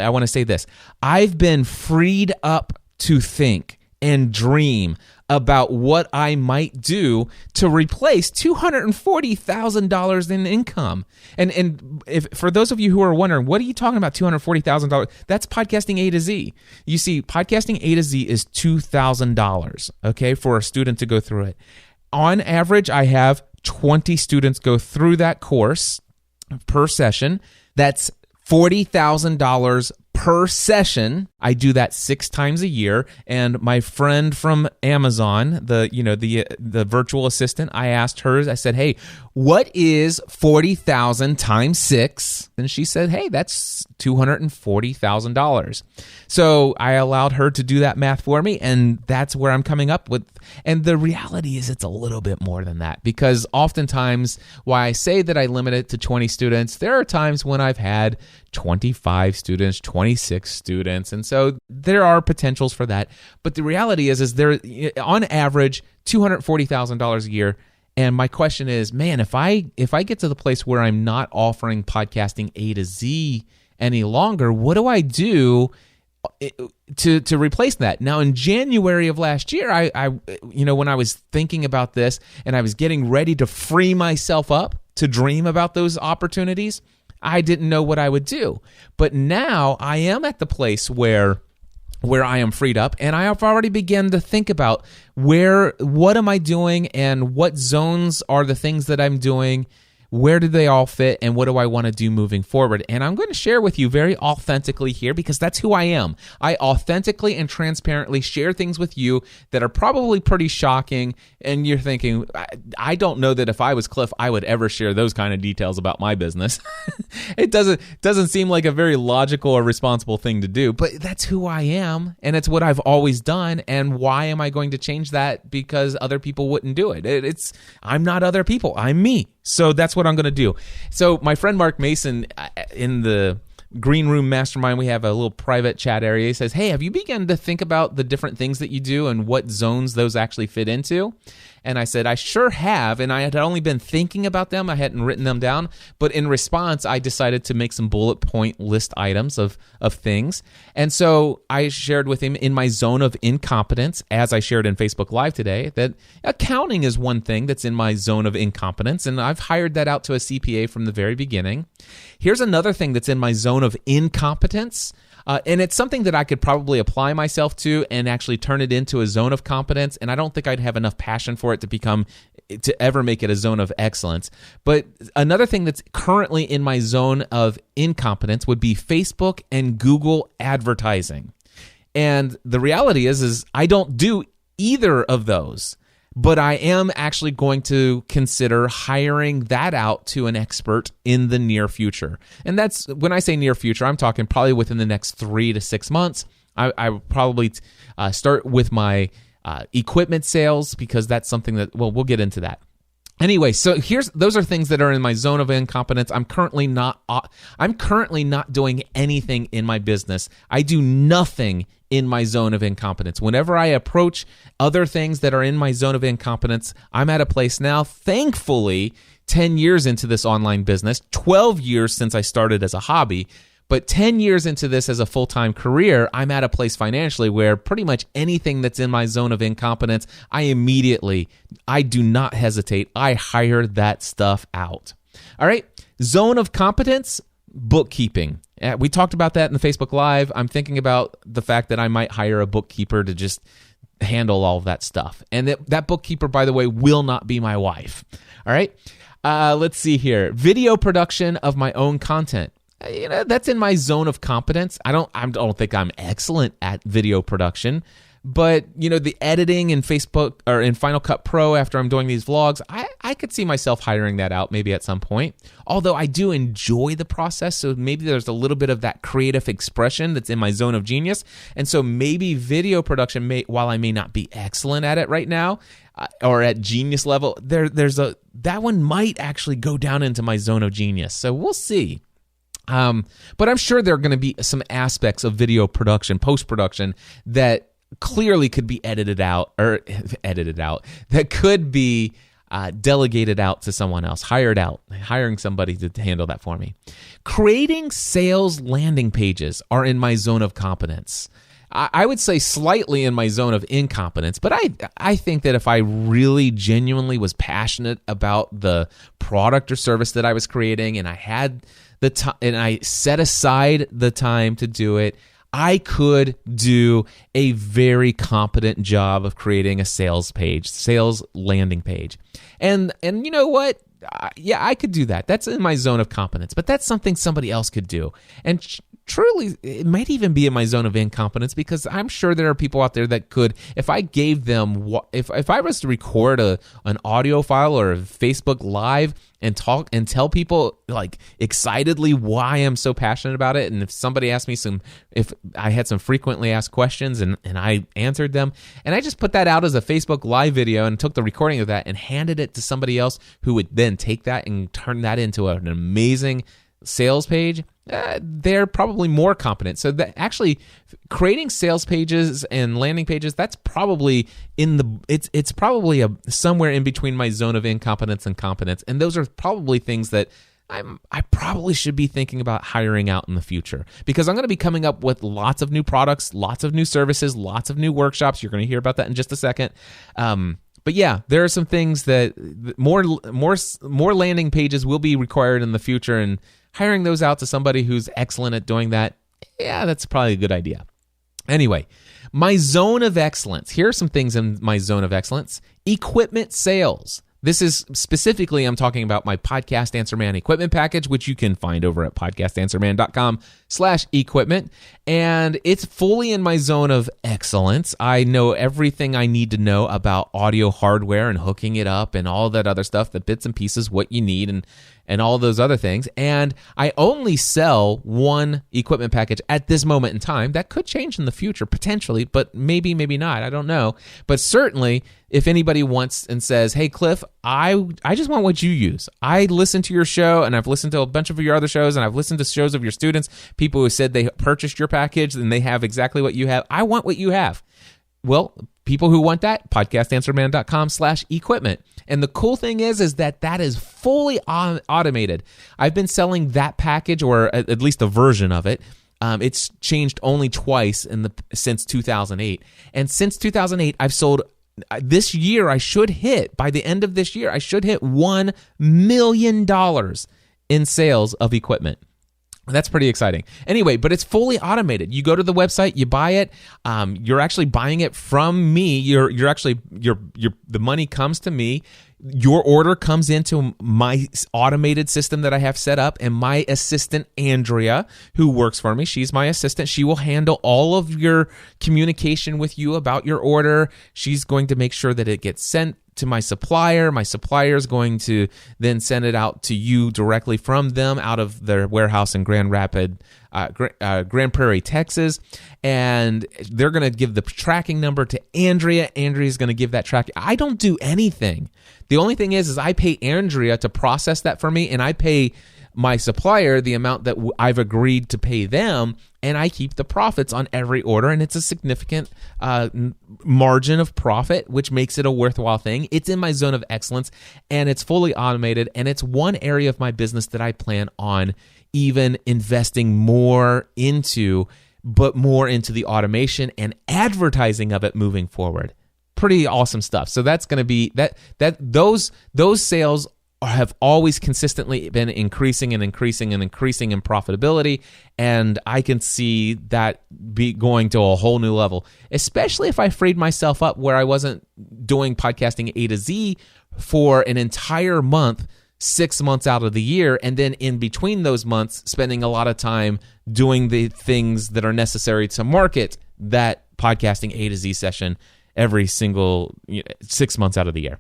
G: want to say this. I've been freed up to think and dream about what I might do to replace $240,000 in income. And if for those of you who are wondering, what are you talking about, $240,000? That's podcasting A to Z. You see, podcasting A to Z is $2,000, okay, for a student to go through it. On average, I have 20 students go through that course per session. That's $40,000 per session. I do that 6 times a year. And my friend from Amazon, the virtual assistant, I asked her, I said, hey, what is 40,000 times 6? And she said, hey, that's $240,000. So I allowed her to do that math for me, and that's where I'm coming up with. And the reality is it's a little bit more than that, because oftentimes, why I say that I limit it to 20 students, there are times when I've had 25 students, 26 students, and so there are potentials for that. But the reality is there, on average, $240,000 a year. And my question is, man, if I get to the place where I'm not offering podcasting A to Z any longer, what do I do to replace that? Now, in January of last year, I when I was thinking about this and I was getting ready to free myself up to dream about those opportunities, I didn't know what I would do. But now I am at the place where I am freed up, and I have already begun to think about what am I doing, and what zones are the things that I'm doing, where do they all fit, and what do I want to do moving forward? And I'm going to share with you very authentically here, because that's who I am. I authentically and transparently share things with you that are probably pretty shocking, and you're thinking, I don't know that if I was Cliff, I would ever share those kind of details about my business. It doesn't seem like a very logical or responsible thing to do, but that's who I am, and it's what I've always done. And why am I going to change that because other people wouldn't do it? I'm not other people. I'm me. So that's what I'm going to do. So my friend Mark Mason, in the Green Room Mastermind, we have a little private chat area. He says, hey, have you begun to think about the different things that you do and what zones those actually fit into? And I said, I sure have. And I had only been thinking about them. I hadn't written them down. But in response, I decided to make some bullet point list items of things. And so I shared with him in my zone of incompetence, as I shared in Facebook Live today, that accounting is one thing that's in my zone of incompetence. And I've hired that out to a CPA from the very beginning. Here's another thing that's in my zone zone of incompetence. And it's something that I could probably apply myself to and actually turn it into a zone of competence. And I don't think I'd have enough passion for it to ever make it a zone of excellence. But another thing that's currently in my zone of incompetence would be Facebook and Google advertising. And the reality is I don't do either of those. But I am actually going to consider hiring that out to an expert in the near future. And that's, when I say near future, I'm talking probably within the next 3 to 6 months. I will probably start with my equipment sales, because that's something that, well, we'll get into that. Anyway, so those are things that are in my zone of incompetence. I'm currently not doing anything in my business. I do nothing in my zone of incompetence. Whenever I approach other things that are in my zone of incompetence, I'm at a place now, thankfully, 10 years into this online business, 12 years since I started as a hobby, but 10 years into this as a full-time career, I'm at a place financially where pretty much anything that's in my zone of incompetence, I do not hesitate. I hire that stuff out. All right, zone of competence, bookkeeping. We talked about that in the Facebook Live. I'm thinking about the fact that I might hire a bookkeeper to just handle all of that stuff. And that bookkeeper, by the way, will not be my wife. All right, let's see here. Video production of my own content. That's in my zone of competence. I don't think I'm excellent at video production, but the editing in Facebook or in Final Cut Pro after I'm doing these vlogs, I could see myself hiring that out maybe at some point. Although I do enjoy the process, so maybe there's a little bit of that creative expression that's in my zone of genius, and so maybe video production, while I may not be excellent at it right now or at genius level, that one might actually go down into my zone of genius. So we'll see. But I'm sure there are going to be some aspects of video production, post-production, that clearly could be edited out, that could be delegated out to someone else, hiring somebody to handle that for me. Creating sales landing pages are in my zone of competence. I would say slightly in my zone of incompetence, but I think that if I really genuinely was passionate about the product or service that I was creating, and I had the time, and I set aside the time to do it, I could do a very competent job of creating a sales landing page. And you know what? Yeah, I could do that. That's in my zone of competence, but that's something somebody else could do. And truly, it might even be in my zone of incompetence, because I'm sure there are people out there that could, if I gave them, if I was to record an audio file or a Facebook Live and talk and tell people like excitedly why I'm so passionate about it, and if somebody asked me if I had some frequently asked questions and I answered them, and I just put that out as a Facebook Live video and took the recording of that and handed it to somebody else who would then take that and turn that into an amazing sales page, they're probably more competent. So that actually creating sales pages and landing pages, that's probably it's probably somewhere in between my zone of incompetence and competence. And those are probably things that I probably should be thinking about hiring out in the future, because I'm going to be coming up with lots of new products, lots of new services, lots of new workshops. You're going to hear about that in just a second. But yeah, there are some things that more landing pages will be required in the future, and hiring those out to somebody who's excellent at doing that, yeah, that's probably a good idea. Anyway, my zone of excellence. Here are some things in my zone of excellence. Equipment sales. This is specifically, I'm talking about my Podcast Answer Man equipment package, which you can find over at podcastanswerman.com/equipment. And it's fully in my zone of excellence. I know everything I need to know about audio hardware and hooking it up and all that other stuff, the bits and pieces, what you need, and all those other things. And I only sell one equipment package at this moment in time. That could change in the future, potentially, but maybe not. I don't know. But certainly, if anybody wants and says, hey, Cliff, I just want what you use. I listen to your show, and I've listened to a bunch of your other shows, and I've listened to shows of your students, people who said they purchased your package and they have exactly what you have. I want what you have. Well, people who want that, podcastanswerman.com/equipment. And the cool thing is that is fully automated. I've been selling that package, or at least a version of it. It's changed only twice since 2008. And since 2008, I've sold, this year by the end of this year, I should hit $1 million in sales of equipment. That's pretty exciting. Anyway, but it's fully automated. You go to the website, you buy it. You're actually buying it from me. The money comes to me. Your order comes into my automated system that I have set up, and my assistant, Andrea, who works for me, she's my assistant. She will handle all of your communication with you about your order. She's going to make sure that it gets sent to my supplier. My supplier is going to then send it out to you directly from them out of their warehouse in Grand Prairie, Texas. And they're going to give the tracking number to Andrea. Andrea's going to give that track. I don't do anything. The only thing is I pay Andrea to process that for me, and I pay my supplier the amount that I've agreed to pay them, and I keep the profits on every order, and it's a significant margin of profit, which makes it a worthwhile thing. It's in my zone of excellence, and it's fully automated, and it's one area of my business that I plan on even investing more into, but more into the automation and advertising of it moving forward. Pretty awesome stuff. So that's going to be those sales have always consistently been increasing in profitability, and I can see that be going to a whole new level, especially if I freed myself up where I wasn't doing podcasting A to Z for an entire month, 6 months out of the year, and then in between those months spending a lot of time doing the things that are necessary to market that podcasting A to Z session every single 6 months out of the year.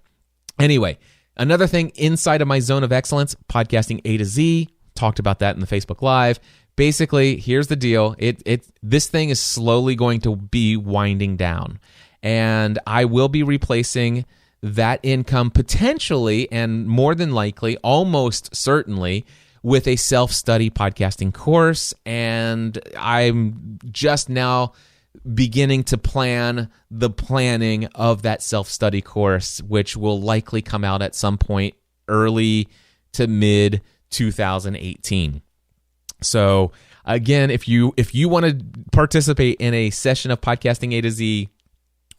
G: Anyway, another thing inside of my zone of excellence, podcasting A to Z, talked about that in the Facebook Live. Basically, here's the deal. This thing is slowly going to be winding down, and I will be replacing that income potentially, and more than likely, almost certainly, with a self-study podcasting course. And I'm just now beginning to plan the planning of that self-study course, which will likely come out at some point early to mid 2018. So again, if you want to participate in a session of podcasting A to Z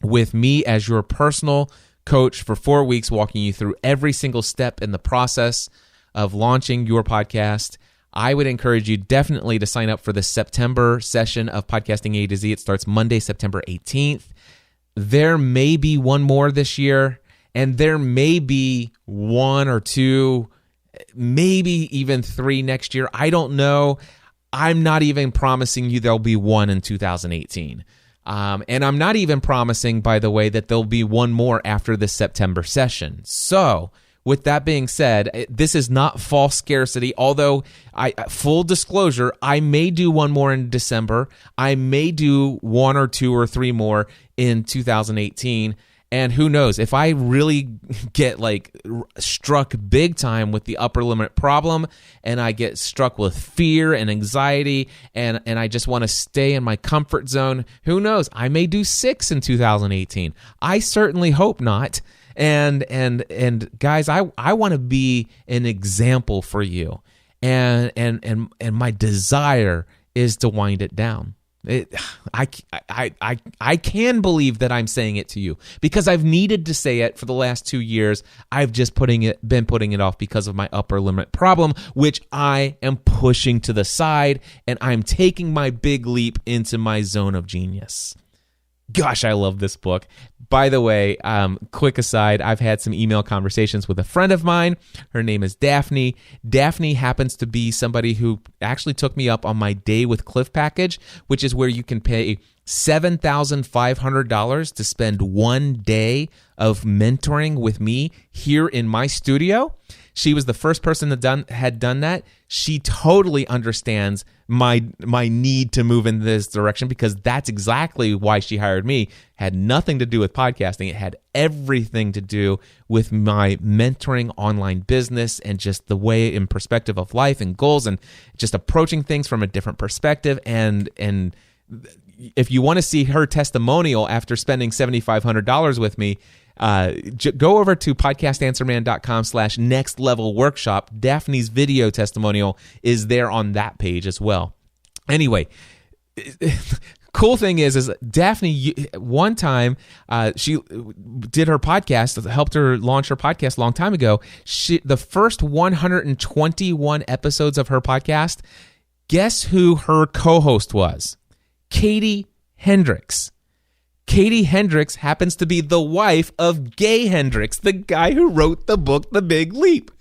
G: with me as your personal coach for 4 weeks, walking you through every single step in the process of launching your podcast, I would encourage you definitely to sign up for the September session of Podcasting A to Z. It starts Monday, September 18th. There may be one more this year, and there may be one or two, maybe even 3 next year. I don't know. I'm not even promising you there'll be one in 2018. And I'm not even promising, by the way, that there'll be one more after the September session. So with that being said, this is not false scarcity, although full disclosure, I may do one more in December. I may do 1 or 2 or 3 more in 2018. And who knows, if I really get struck big time with the upper limit problem, and I get struck with fear and anxiety, and I just want to stay in my comfort zone, who knows, I may do 6 in 2018. I certainly hope not. And guys, I want to be an example for you, and my desire is to wind it down. I can believe that I'm saying it to you because I've needed to say it for the last 2 years. I've just been putting it off because of my upper limit problem, which I am pushing to the side, and I'm taking my big leap into my zone of genius. Gosh, I love this book. By the way, quick aside, I've had some email conversations with a friend of mine. Her name is Daphne. Daphne happens to be somebody who actually took me up on my Day with Cliff package, which is where you can pay $7,500 to spend 1 day of mentoring with me here in my studio. She was the first person that had done that. She totally understands my need to move in this direction because that's exactly why she hired me. It had nothing to do with podcasting. It had everything to do with my mentoring online business and just the way in perspective of life and goals and just approaching things from a different perspective. And if you want to see her testimonial after spending $7,500 with me, go over to podcastanswerman.com/next-level-workshop. Daphne's video testimonial is there on that page as well. Anyway, cool thing is Daphne, one time she did her podcast, helped her launch her podcast a long time ago. The first 121 episodes of her podcast, Guess who her co-host was? Katie Hendricks. Katie Hendricks happens to be the wife of Gay Hendricks, the guy who wrote the book, The Big Leap.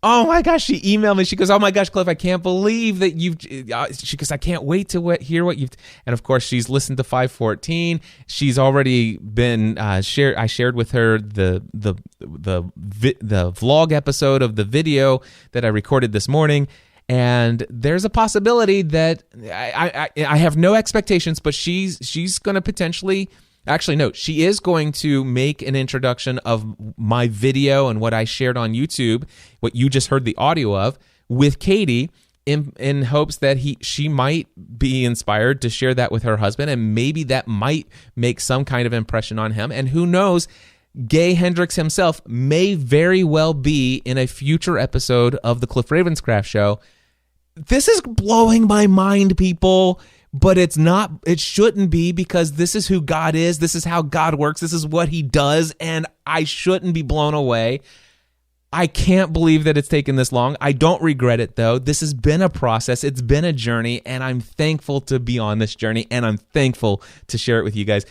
G: Oh my gosh, she emailed me. She goes, oh my gosh, Cliff, I can't believe that she goes, I can't wait to hear what you've, and of course she's listened to 514. She's already been, I shared with her the vlog episode of the video that I recorded this morning. And there's a possibility that I have no expectations, but she's going to potentially, actually no, she is going to make an introduction of my video and what I shared on YouTube, what you just heard the audio of, with Katie in hopes that she might be inspired to share that with her husband, and maybe that might make some kind of impression on him. And who knows, Gay Hendricks himself may very well be in a future episode of the Cliff Ravenscraft Show. This is blowing my mind, people, but it's not. It shouldn't be, because this is who God is. This is how God works. This is what he does, and I shouldn't be blown away. I can't believe that it's taken this long. I don't regret it, though. This has been a process. It's been a journey, and I'm thankful to be on this journey, and I'm thankful to share it with you guys.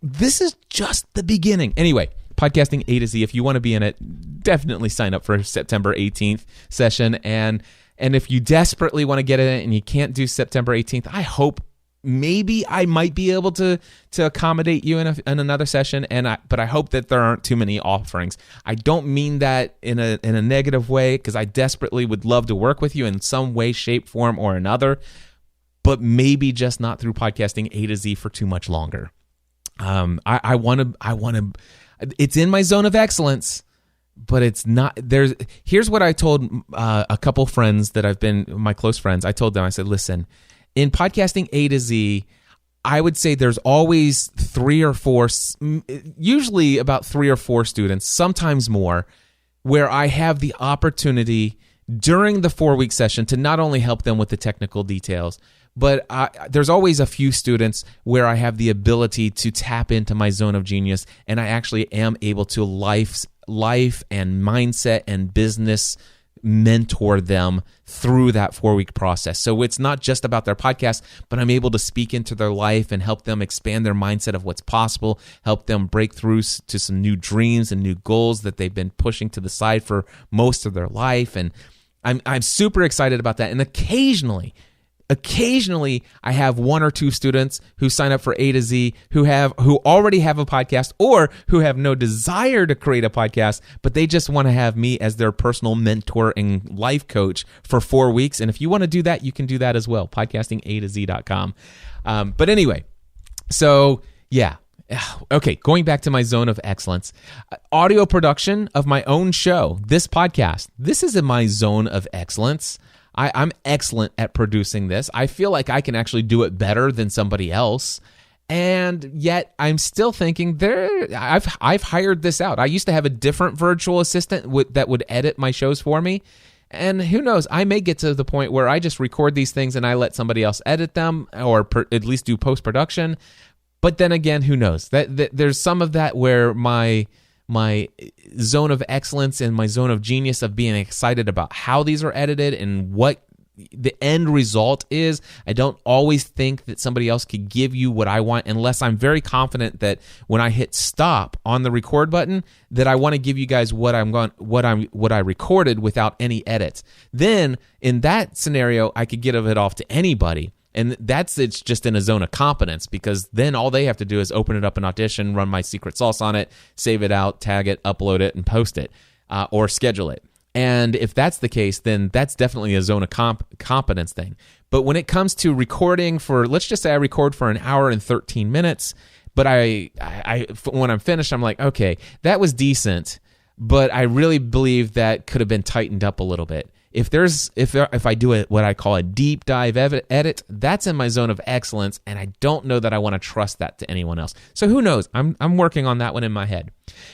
G: This is just the beginning. Anyway, Podcasting A to Z, if you want to be in it, definitely sign up for September 18th session, and if you desperately want to get in it and you can't do September 18th, I hope maybe I might be able to accommodate you in another session, but I hope that there aren't too many offerings. I don't mean that in a negative way, because I desperately would love to work with you in some way, shape, form, or another, but maybe just not through Podcasting A to Z for too much longer. I want to. It's in my zone of excellence. But it's not. Here's what I told a couple friends that I've been my close friends. I told them, I said, listen, in Podcasting A to Z, I would say there's always 3 or 4, usually about 3 or 4 students, sometimes more, where I have the opportunity during the 4-week session to not only help them with the technical details, but there's always a few students where I have the ability to tap into my zone of genius, and I actually am able to life and mindset and business mentor them through that 4-week process. So it's not just about their podcast, but I'm able to speak into their life and help them expand their mindset of what's possible, help them break through to some new dreams and new goals that they've been pushing to the side for most of their life. And I'm super excited about that. And occasionally I have 1 or 2 students who sign up for A to Z who already have a podcast, or who have no desire to create a podcast, but they just want to have me as their personal mentor and life coach for 4 weeks. And if you want to do that, you can do that as well. Podcastingatoz.com. But anyway, so yeah. Okay, going back to my zone of excellence. Audio production of my own show, this podcast. This is in my zone of excellence. I'm excellent at producing this. I feel like I can actually do it better than somebody else. And yet I'm still thinking I've hired this out. I used to have a different virtual assistant that would edit my shows for me. And who knows, I may get to the point where I just record these things and I let somebody else edit them, or at least do post-production. But then again, who knows? That there's some of that where my zone of excellence and my zone of genius of being excited about how these are edited and what the end result is. I don't always think that somebody else could give you what I want, unless I'm very confident that when I hit stop on the record button, that I want to give you guys what I recorded without any edits. Then in that scenario, I could give it off to anybody. And it's just in a zone of competence, because then all they have to do is open it up in Audition, run my secret sauce on it, save it out, tag it, upload it, and post it, or schedule it. And if that's the case, then that's definitely a zone of competence thing. But when it comes to recording let's just say I record for 1 hour and 13 minutes, but I when I'm finished, I'm like, okay, that was decent, but I really believe that could have been tightened up a little bit. If I do what I call a deep dive edit, that's in my zone of excellence, and I don't know that I want to trust that to anyone else. So who knows? I'm working on that one in my head.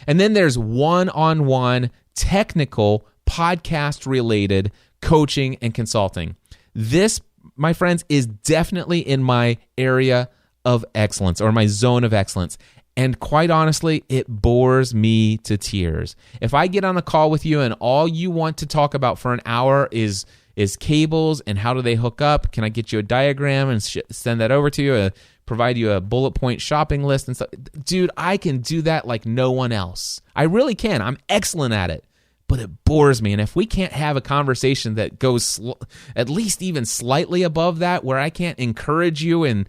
G: And then there's one-on-one technical podcast-related coaching and consulting. This, my friends, is definitely in my area of excellence, or my zone of excellence. And quite honestly, it bores me to tears. If I get on a call with you and all you want to talk about for an hour is is cables and how do they hook up? Can I get you a diagram and send that over to you? Provide you a bullet point shopping list and stuff. Dude, I can do that like no one else. I really can. I'm excellent at it, but it bores me. And if we can't have a conversation that goes at least even slightly above that, where I can't encourage you and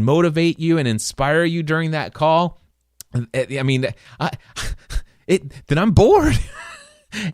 G: motivate you and inspire you during that call, I mean, then I'm bored.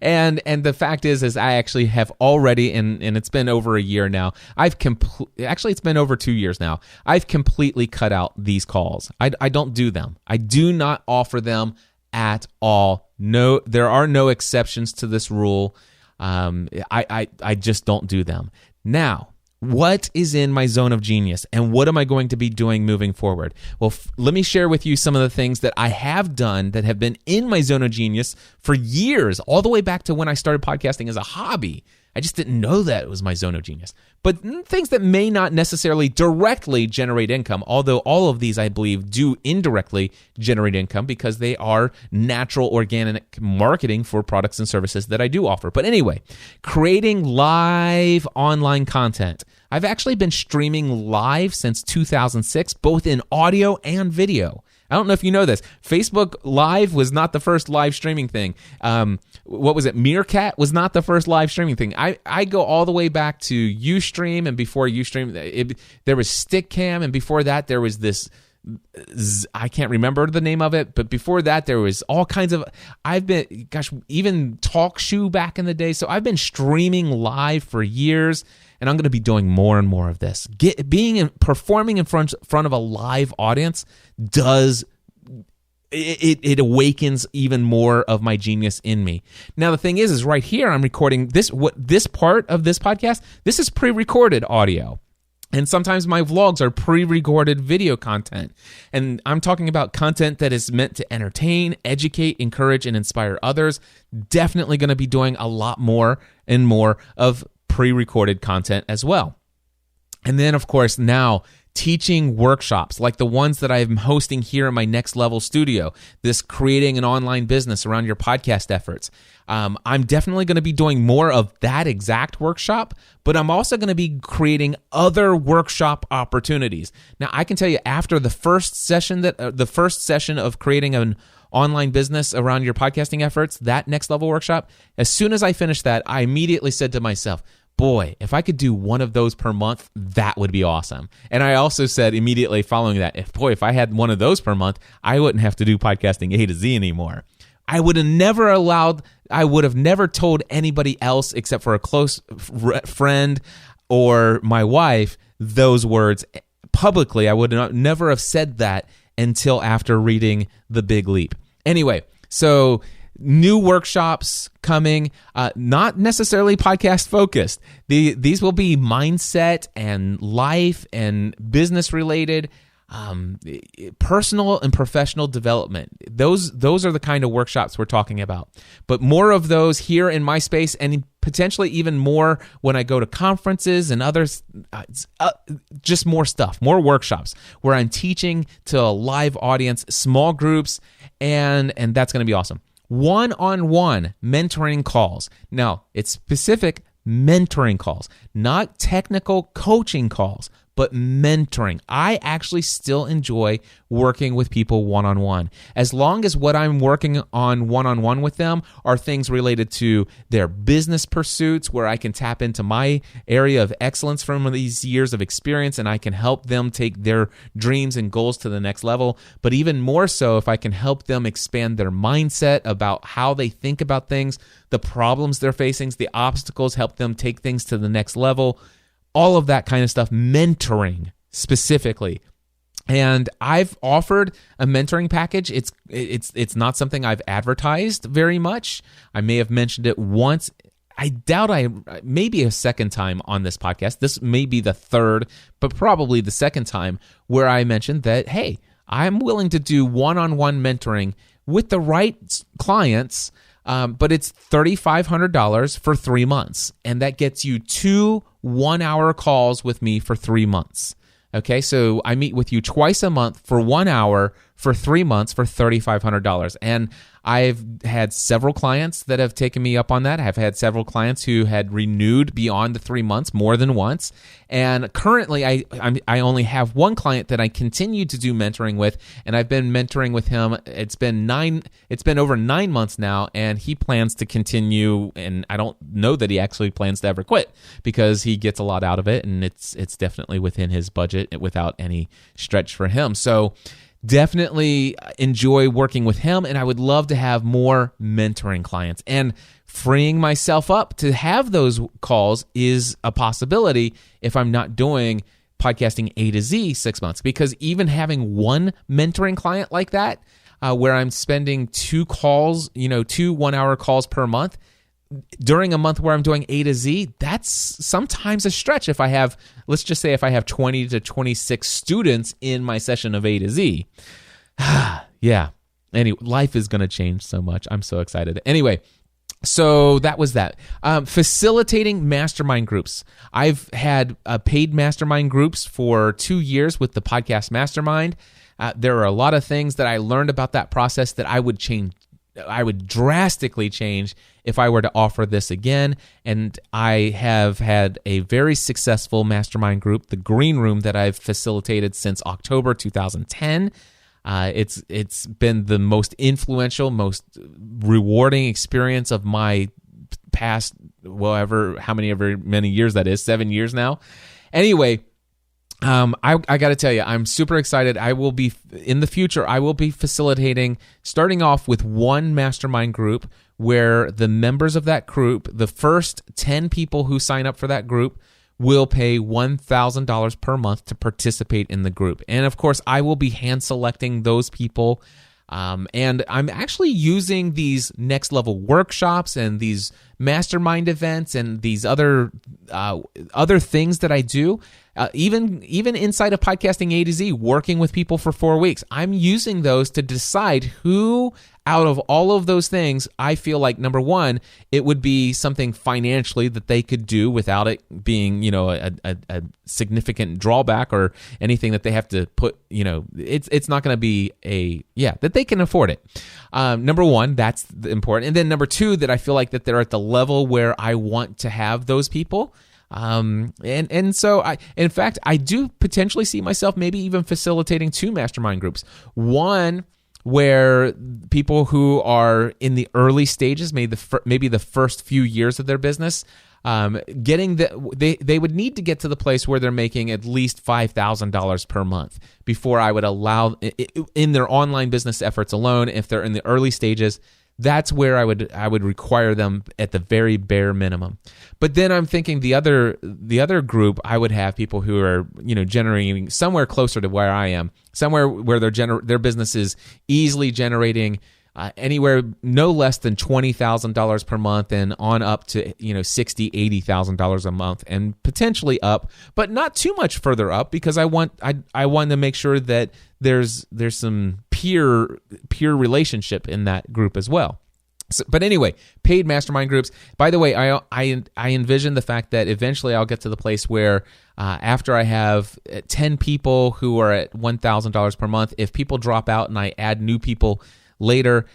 G: And the fact is I actually have already, and it's been over a year now. Actually, it's been over 2 years now. I've completely cut out these calls. I don't do them. I do not offer them at all. No, there are no exceptions to this rule. I just don't do them. Now, what is in my zone of genius, and what am I going to be doing moving forward? Well, let me share with you some of the things that I have done that have been in my zone of genius for years, all the way back to when I started podcasting as a hobby. I just didn't know that it was my zone of genius. But things that may not necessarily directly generate income, although all of these, I believe, do indirectly generate income because they are natural, organic marketing for products and services that I do offer. But anyway, creating live online content. I've actually been streaming live since 2006, both in audio and video. I don't know if you know this. Facebook Live was not the first live streaming thing. What was it? Meerkat was not the first live streaming thing. I go all the way back to Ustream, and before Ustream, there was Stickcam, and before that there was this, I can't remember the name of it, but before that there was all kinds of, even TalkShoe back in the day. So I've been streaming live for years, and I'm going to be doing more and more of this. Performing in front of a live audience does it awakens even more of my genius in me. Now the thing is right here I'm recording this part of this podcast. This is pre-recorded audio. And sometimes my vlogs are pre-recorded video content. And I'm talking about content that is meant to entertain, educate, encourage, and inspire others. Definitely going to be doing a lot more and more of pre-recorded content as well. And then, of course, now teaching workshops like the ones that I'm hosting here in my Next Level studio, this creating an online business around your podcast efforts. I'm definitely going to be doing more of that exact workshop, but I'm also going to be creating other workshop opportunities. Now, I can tell you after the first session of creating an online business around your podcasting efforts, that Next Level workshop, as soon as I finished that, I immediately said to myself, boy, if I could do one of those per month, that would be awesome. And I also said immediately following that, if I had one of those per month, I wouldn't have to do podcasting A to Z anymore. I would have never told anybody else except for a close friend or my wife those words publicly. I would never have said that until after reading The Big Leap. Anyway, so new workshops coming, not necessarily podcast focused. These will be mindset and life and business related, personal and professional development. Those are the kind of workshops we're talking about. But more of those here in my space, and potentially even more when I go to conferences and others, just more stuff, more workshops where I'm teaching to a live audience, small groups, and that's going to be awesome. One-on-one mentoring calls. Now, it's specific mentoring calls, not technical coaching calls, but mentoring. I actually still enjoy working with people one-on-one, as long as what I'm working on one-on-one with them are things related to their business pursuits, where I can tap into my area of excellence from these years of experience, and I can help them take their dreams and goals to the next level. But even more so, if I can help them expand their mindset about how they think about things, the problems they're facing, the obstacles, help them take things to the next level. All of that kind of stuff, mentoring specifically. And I've offered a mentoring package. It's not something I've advertised very much. I may have mentioned it once. I doubt maybe a second time on this podcast. This may be the third, but probably the second time where I mentioned that, hey, I'm willing to do one-on-one mentoring with the right clients, but it's $3,500 for 3 months. And that gets you 2 1-hour calls with me for 3 months. Okay, so I meet with you twice a month for 1 hour for 3 months for $3,500. And I've had several clients that have taken me up on that. I've had several clients who had renewed beyond the 3 months more than once. And currently, I only have one client that I continue to do mentoring with, and I've been mentoring with him. It's been over 9 months now, and he plans to continue. And I don't know that he actually plans to ever quit because he gets a lot out of it, and it's definitely within his budget without any stretch for him. So definitely enjoy working with him, and I would love to have more mentoring clients. And freeing myself up to have those calls is a possibility if I'm not doing podcasting A to Z 6 months. Because even having one mentoring client like that, where I'm spending 2 calls, 2 1-hour calls per month, during a month where I'm doing A to Z, that's sometimes a stretch if I have, let's just say if I have 20 to 26 students in my session of A to Z. Yeah. Anyway, life is going to change so much. I'm so excited. Anyway, so that was that. Facilitating mastermind groups. I've had paid mastermind groups for 2 years with the Podcast Mastermind. There are a lot of things that I learned about that process that I would drastically change if I were to offer this again. And I have had a very successful mastermind group, the Green Room, that I've facilitated since October 2010. It's been the most influential, most rewarding experience of my past, many years that is, 7 years now. Anyway, I got to tell you, I'm super excited. In the future, I will be facilitating, starting off with one mastermind group where the members of that group, the first 10 people who sign up for that group, will pay $1,000 per month to participate in the group. And of course, I will be hand selecting those people. And I'm actually using these next level workshops and these mastermind events and these other things that I do, even inside of Podcasting A to Z, working with people for 4 weeks. I'm using those to decide who out of all of those things I feel like, number one, it would be something financially that they could do without it being, a significant drawback or anything that they have to put, it's not going to be that they can afford it. Number one, that's important. And then number two, that I feel like that they're at the level where I want to have those people. And so in fact, I do potentially see myself maybe even facilitating 2 mastermind groups. One where people who are in the early stages, maybe the first few years of their business, they would need to get to the place where they're making at least $5,000 per month before I would allow, in their online business efforts alone, if they're in the early stages, that's where I would require them at the very bare minimum. But then I'm thinking the other group, I would have people who are generating somewhere closer to where I am, somewhere where their business is easily generating anywhere no less than $20,000 per month and on up to $60,000, $80,000 a month and potentially up, but not too much further up because I want to make sure that there's some peer relationship in that group as well. So, but anyway, paid mastermind groups. By the way, I envision the fact that eventually I'll get to the place where after I have 10 people who are at $1,000 per month, if people drop out and I add new people later,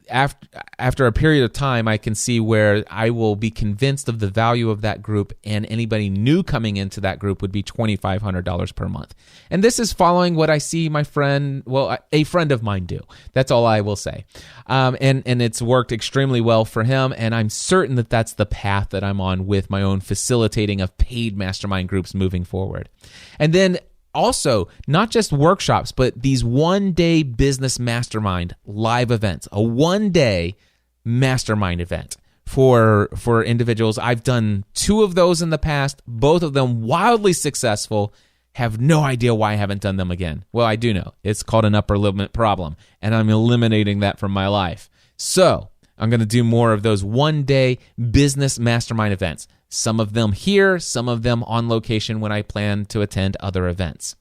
G: after a period of time, I can see where I will be convinced of the value of that group, and anybody new coming into that group would be $2,500 per month. And this is following what I see a friend of mine do. That's all I will say. And it's worked extremely well for him, and I'm certain that that's the path that I'm on with my own facilitating of paid mastermind groups moving forward. And then also, not just workshops, but these one-day business mastermind live events, a one-day mastermind event for individuals. I've done 2 of those in the past, both of them wildly successful. Have no idea why I haven't done them again. Well, I do know. It's called an upper limit problem, and I'm eliminating that from my life. So I'm going to do more of those one-day business mastermind events. Some of them here, some of them on location when I plan to attend other events.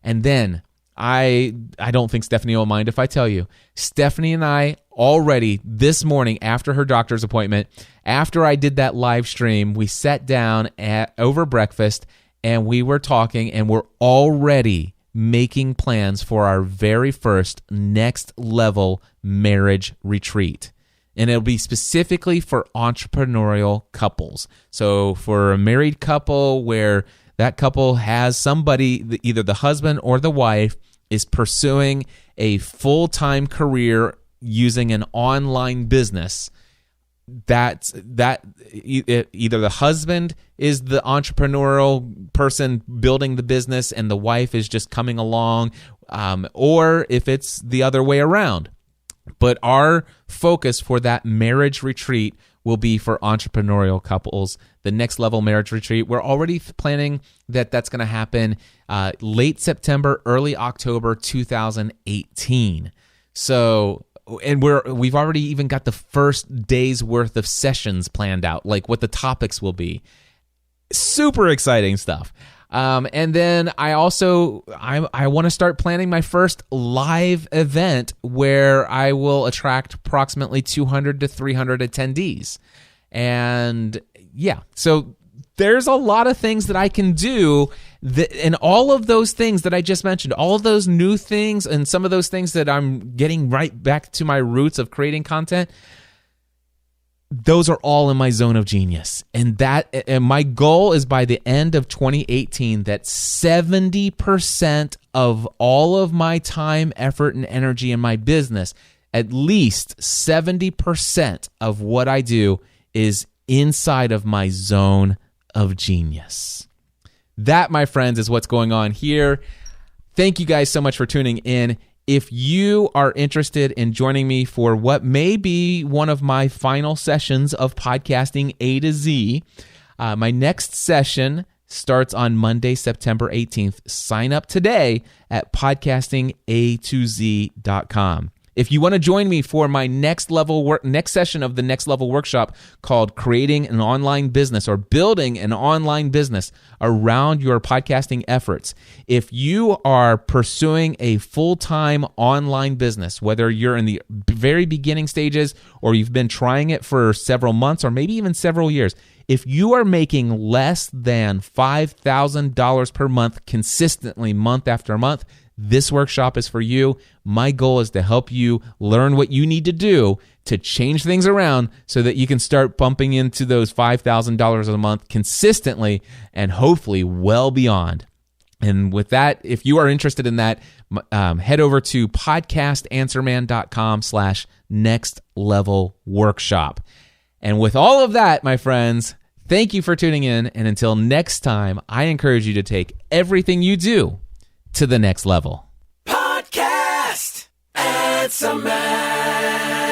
G: And then I don't think Stephanie will mind if I tell you, Stephanie and I already this morning after her doctor's appointment, after I did that live stream, we sat down over breakfast and we were talking, and we're already making plans for our very first next level marriage retreat. And it'll be specifically for entrepreneurial couples. So for a married couple where that couple has somebody, either the husband or the wife, is pursuing a full-time career using an online business, that either the husband is the entrepreneurial person building the business and the wife is just coming along, or if it's the other way around. But our focus for that marriage retreat will be for entrepreneurial couples. The next level marriage retreat, we're already planning that's going to happen late September, early October 2018. So, and we've already even got the first day's worth of sessions planned out, like what the topics will be. Super exciting stuff. And then I want to start planning my first live event where I will attract approximately 200 to 300 attendees. And yeah, so there's a lot of things that I can do, and all of those things that I just mentioned, all of those new things and some of those things that I'm getting right back to my roots of creating content, those are all in my zone of genius. And my goal is by the end of 2018 that 70% of all of my time, effort, and energy in my business, at least 70% of what I do is inside of my zone of genius. That, my friends, is what's going on here. Thank you guys so much for tuning in. If you are interested in joining me for what may be one of my final sessions of podcasting A to Z, my next session starts on Monday, September 18th. Sign up today at podcastinga2z.com. If you want to join me for my next session of the Next Level Workshop called Creating an Online Business or Building an Online Business Around Your Podcasting Efforts, if you are pursuing a full-time online business, whether you're in the very beginning stages or you've been trying it for several months or maybe even several years, if you are making less than $5,000 per month consistently month after month, this workshop is for you. My goal is to help you learn what you need to do to change things around so that you can start bumping into those $5,000 a month consistently and hopefully well beyond. And with that, if you are interested in that, head over to podcastanswerman.com/next-level-workshop. And with all of that, my friends, thank you for tuning in. And until next time, I encourage you to take everything you do to the next level.
C: Podcast Answer Man.